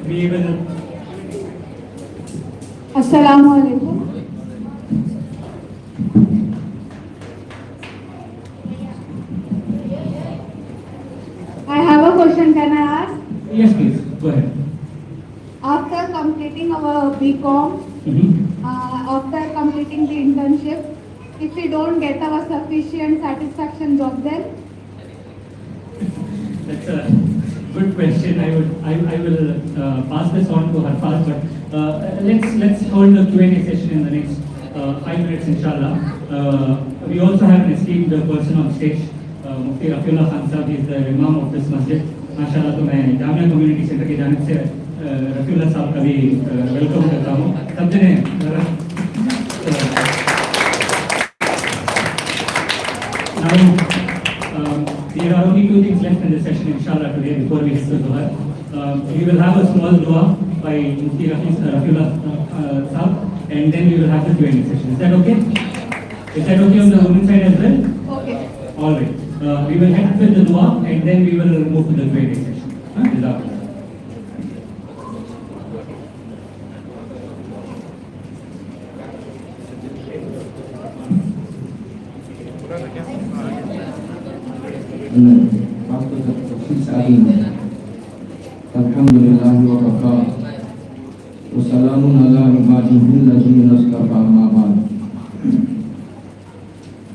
We will. Assalamu alaikum. I have a question, can I ask? Yes, please. Go ahead. After completing our BCom, after completing the internship, if we don't get our sufficient satisfaction job, then? That's a good question. I will pass this on to Harfaz, but let's hold the Q&A session in the next 5 minutes, inshallah. We also have an esteemed person on stage, Mufti Rafiullah Khan Sahab. He is the Imam of this Masjid. माशाल्लाह तो मैं Jamia community centre की जानिब से रफीउल्लाह साहब का भी welcome करता हूँ। सब जने there are only 2 things left in this session, inshallah, today before we head to Dhuhr. We will have a small dua by Mufti Rafiullah Sahab, and then we will have the Q&A session. Is that okay? Is that okay on the women's side as well? Okay. All right. We will head with the dua, and then we will move to the Q&A session. अल्हम्दुलिल्लाह व वफ़ा व सलामुन अला इबादिहिल्लज़ीना इस्तफ़ा अम्मा बाद।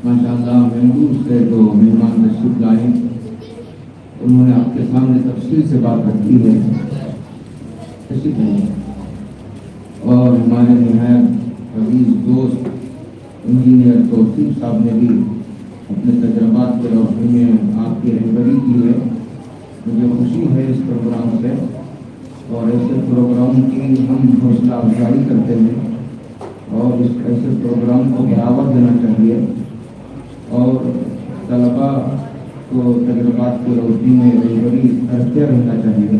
माशाअल्लाह महबूब से जो मेहमान तशरीफ लाए, उन्होंने आपके सामने तफसील से बात रखी है। तशरीफ लाइए। और हमारे निहायत अजीज दोस्त इंजीनियर तौसीफ साहब ने भी अपने तजर्बात के रोशनी में आपकी रहबरी की है। मुझे खुशी है इस प्रोग्राम से, और ऐसे प्रोग्राम की हम हौसला अफजाई करते हैं और इस ऐसे प्रोग्राम को बढ़ावा देना चाहिए और तलबा को तजर्बात की रोशनी में रहबरी करते रहना चाहिए।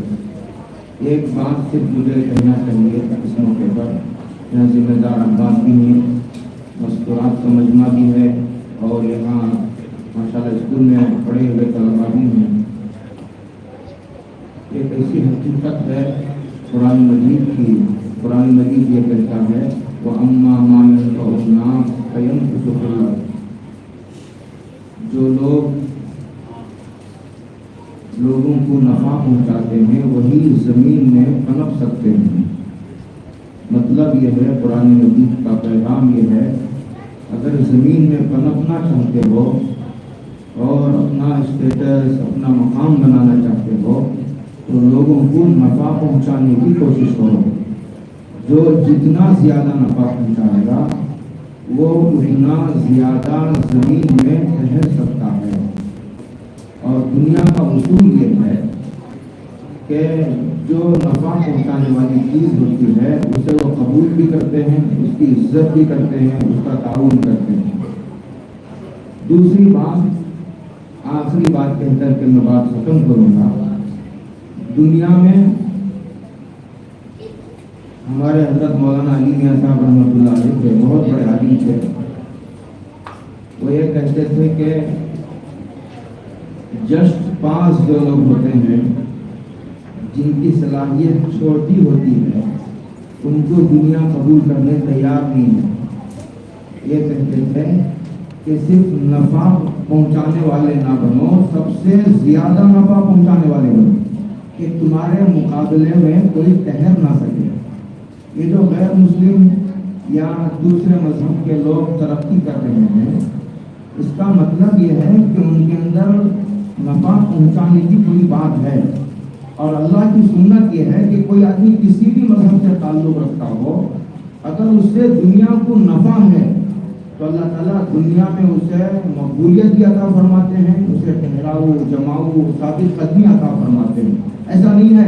एक बात सिर्फ मुझे कहना चाहिए इस मौके पर, यहाँ जिम्मेदार अब्बास भी हैं, मस्तूरात का मजमा भी है और यहाँ माशाल्लाह स्कूल में पढ़े हुए तलबा भी हैं। एक ऐसी हकीकत है कुरान मजीद की, कुरान मजीद ये कहता है वो अम्मा मायन कयम कुसुल्ला, जो लोग लोगों को नफा पहुंचाते हैं वही जमीन में पनप सकते हैं। मतलब ये है, कुरान मजीद का पैगाम ये है, अगर ज़मीन में पनपना चाहते हो और अपना स्टेटस अपना मकाम बनाना चाहते हो तो लोगों को नफ़ा पहुंचाने की कोशिश करो। जो जितना ज़्यादा नफ़ा पहुंचाएगा वो उतना ज़्यादा ज़मीन में ठहर सकता है। और दुनिया का उसूल ये है कि जो नफ़ा पहुंचाने वाली चीज़ होती है उसे वो कबूल भी करते हैं, उसकी इज्जत भी करते हैं, उसका ताउन करते हैं। दूसरी बात, आखिरी बात कहकर के मैं बात खत्म करूँगा। दुनिया में हमारे हज़रत मौलाना अली मियां साहब रहमतुल्लाह अलैह थे, बहुत बड़े आलिम थे। वो ये कहते थे कि जस्ट पास जो लोग होते हैं जिनकी सलाहियत छोटी होती है उनको दुनिया कबूल करने तैयार नहीं है। ये कहते थे कि सिर्फ नफ़ा पहुंचाने वाले ना बनो, सबसे ज़्यादा नफ़ा पहुंचाने वाले बनो कि तुम्हारे मुकाबले में कोई ठहर ना सके। ये जो गैर मुस्लिम या दूसरे मजहब के लोग तरक्की कर रहे हैं, इसका मतलब ये है कि उनके अंदर नफ़ा पहुंचाने की कोई बात है। और अल्लाह की सुन्नत ये है कि कोई आदमी किसी भी मजहब से ताल्लुक़ रखता हो, अगर उससे दुनिया को नफ़ा है तो अल्लाह ताला दुनिया में उसे मकबूलियत भी अता फरमाते हैं, उसे ठहराओ जमाओ साबित कदमी अता फरमाते हैं। ऐसा नहीं है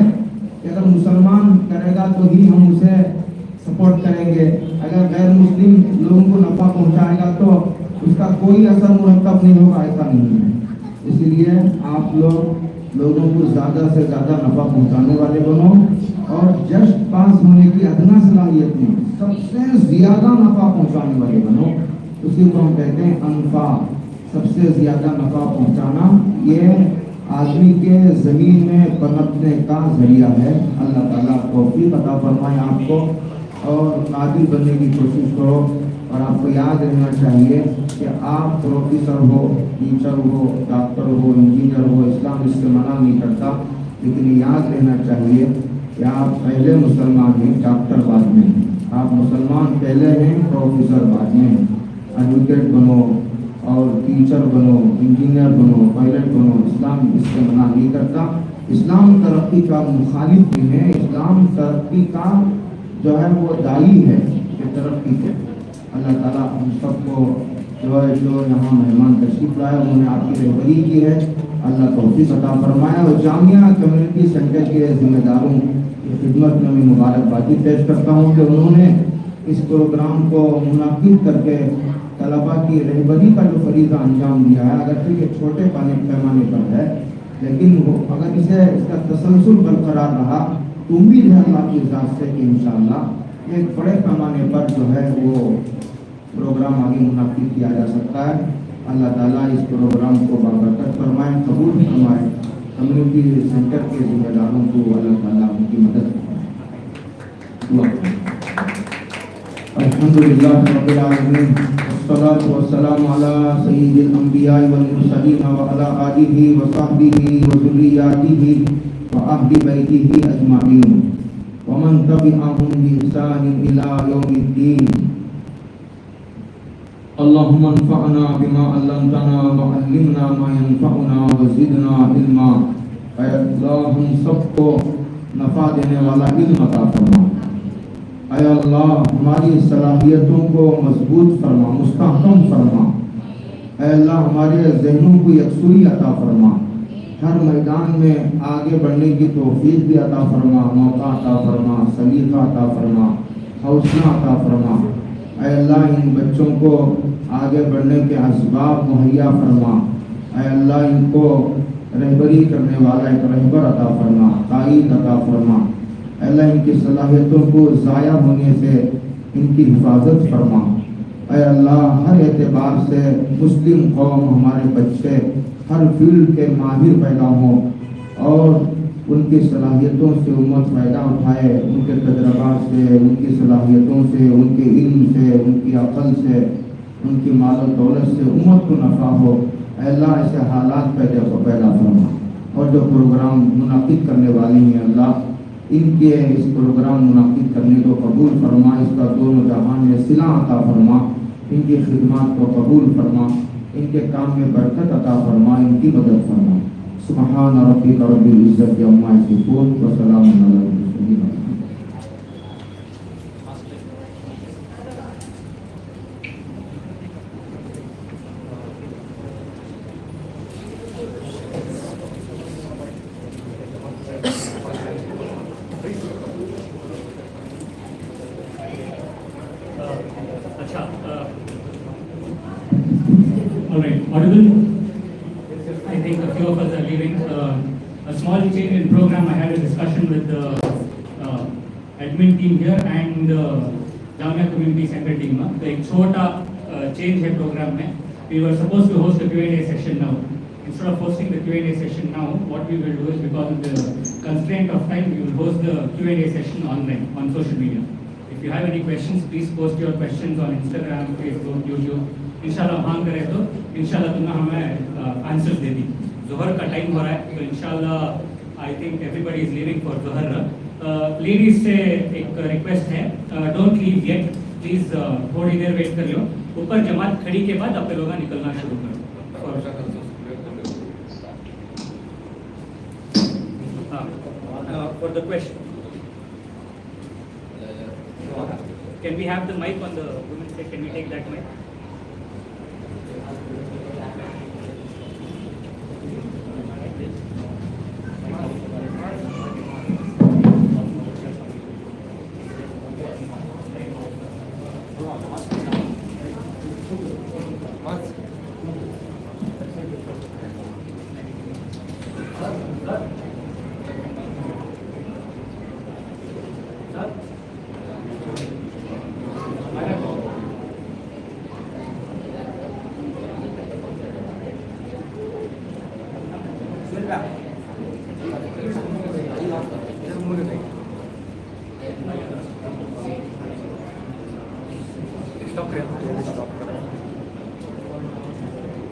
कि अगर मुसलमान करेगा तो ही हम उसे सपोर्ट करेंगे, अगर गैर मुस्लिम लोगों को नफ़ा पहुंचाएगा तो उसका कोई असर मुरतब नहीं होगा, ऐसा नहीं है। इसलिए आप लोगों को ज़्यादा से ज़्यादा नफ़ा पहुंचाने वाले बनो और जस्ट पास होने की अदना सलाहियत में सबसे ज़्यादा नफ़ा पहुंचाने वाले बनो। उसी को हम कहते हैं अनफा, सबसे ज़्यादा नफ़ा पहुंचाना। ये आदमी के ज़मीन में पनपने का ज़रिया है। अल्लाह ताला तौफीक अता फरमाए आपको और काबिल बनने की कोशिश करो। और आपको याद रहना चाहिए कि आप प्रोफेसर हो, टीचर हो, डॉक्टर हो, इंजीनियर हो, इस्लाम इससे मना नहीं करता, लेकिन याद रहना चाहिए कि आप पहले मुसलमान हैं, डॉक्टर बाद में। आप मुसलमान पहले हैं, प्रोफेसर बाद में। एडवोकेट बनो और टीचर बनो, इंजीनियर बनो, पायलट बनो, इस्लाम इससे मना नहीं करता। इस्लाम तरक्की का मुखालिफ भी है, इस्लाम तरक्की का जो है वो दाई है कि तरक्की के। अल्लाह ताला हम सबको जो यहाँ मेहमान तशरीफ लाए उन्होंने आपकी रहबरी की है, अल्लाह तौफीक अता फरमाए। और जामिया कम्युनिटी सेंटर के जिम्मेदारों की खिदमत में मैं मुबारकबादी पेश करता हूँ कि उन्होंने इस प्रोग्राम को मुनाकिद करके तलबा की रहबरी का जो फरीज़ा अंजाम दिया है, अगर ये छोटे पैमाने पर है, लेकिन वो अगर इसका तसलसल बरकरार रहा तो उम्मीद है अल्लाह की इजाज़त से कि इंशाअल्लाह एक बड़े पैमाने पर जो है वो प्रोग्राम आगे मुनाकिद किया जा सकता है। अल्लाह ताला इस प्रोग्राम को बाबरकत फरमाए, कबूल फरमाए। कम्युनिटी सेंटर के जिम्मेदारों को अल्लाह ताला उनकी मदद फरमाए। अल्हम्दुलिल्लाह रब्बिल आलमीन, वस्सलातु वस्सलामु अला सय्यिदिल अंबिया वल मुरसलीन व अला आलिहि व सहबिहि व ज़ुर्रिय्यातिहि व अहलि बैतिहि अजमाइन व मन तबिअहुम बि ihsan इला यौमिद्दीन। अल्लाहुम्मा अनफ़अना बिमा अल्लमतना व अल्लिमना मा यनफ़अुना व ज़िदना इल्मा। ऐ अल्लाह हम सबको नफ़ा देने वाला इल्म अता फरमा। ऐ अल्लाह हमारी सलाहियतों को मजबूत फरमा, मुस्तहकम फरमा। ऐ अल्लाह हमारे ज़हनों को यकसुई अता फरमा, हर मैदान में आगे बढ़ने की तौफीक भी अता फरमा, मौका अता फरमा, सलीका अता फरमा, हौसला अता फरमा। ऐ अल्लाह इन बच्चों को आगे बढ़ने के असबाब मुहैया फरमा। ऐ अल्लाह इनको रहबरी करने वाला एक रहबर अता फरमा, कायद अता फरमा। अल्लाह इनकी सलाहियतों को ज़ाया होने से इनकी हिफाजत फरमा। ऐ अल्लाह हर एतबार से मुस्लिम कौम, हमारे बच्चे हर फील्ड के माहिर पैदा हों और उनकी सलाहियतों से उम्मत फ़ायदा उठाए, उनके तजर्बात से, उनकी सलाहियतों से, उनके इल्म से, उनकी अक़ल से, उनकी माल और दौलत से उम्मत को नफ़ा हो। अल्लाह ऐसे हालात पैदा फरमा। और जो प्रोग्राम मुनाकिद करने वाली हैं अल्लाह इनके इस प्रोग्राम मुनाकिद करने को कबूल फरमा, इसका दोनों जहान में सिला अता फरमा, इनकी खिदमत को कबूल फरमा, इनके काम में बरकत अता फरमा, इनकी मदद फरमा। सुब्हान रब्बिका रब्बिल इज्जति अम्मा यसिफून व सलामुन अलल Mursaleen. All right, audible? I think a few of us are leaving. A small change in program. I had a discussion with the admin team here and Jamia Community Centre team. तो एक छोटा change है program में. We were supposed to host a Q&A session now. Instead of hosting the Q&A session now, what we will do is, because of the constraint of time, we will host the Q&A session online on social media. If you have any questions, please post your questions on Instagram, Facebook, YouTube. इंशाल्लाह हाँ करे तो इंशाल्लाह तुमने हमें answers दे दी। ज़ोहर का time हो रहा है तो इंशाल्लाह I think everybody is living for ज़ोहर। लेडीज से एक रिक्वेस्ट है, डोंट लीव येट प्लीज, थोड़ी देर वेट कर लो। ऊपर जमात खड़ी के बाद आप लोग निकलना शुरू करो। For the question, can we have the mic on the women's side? Can we take that mic? Stop here.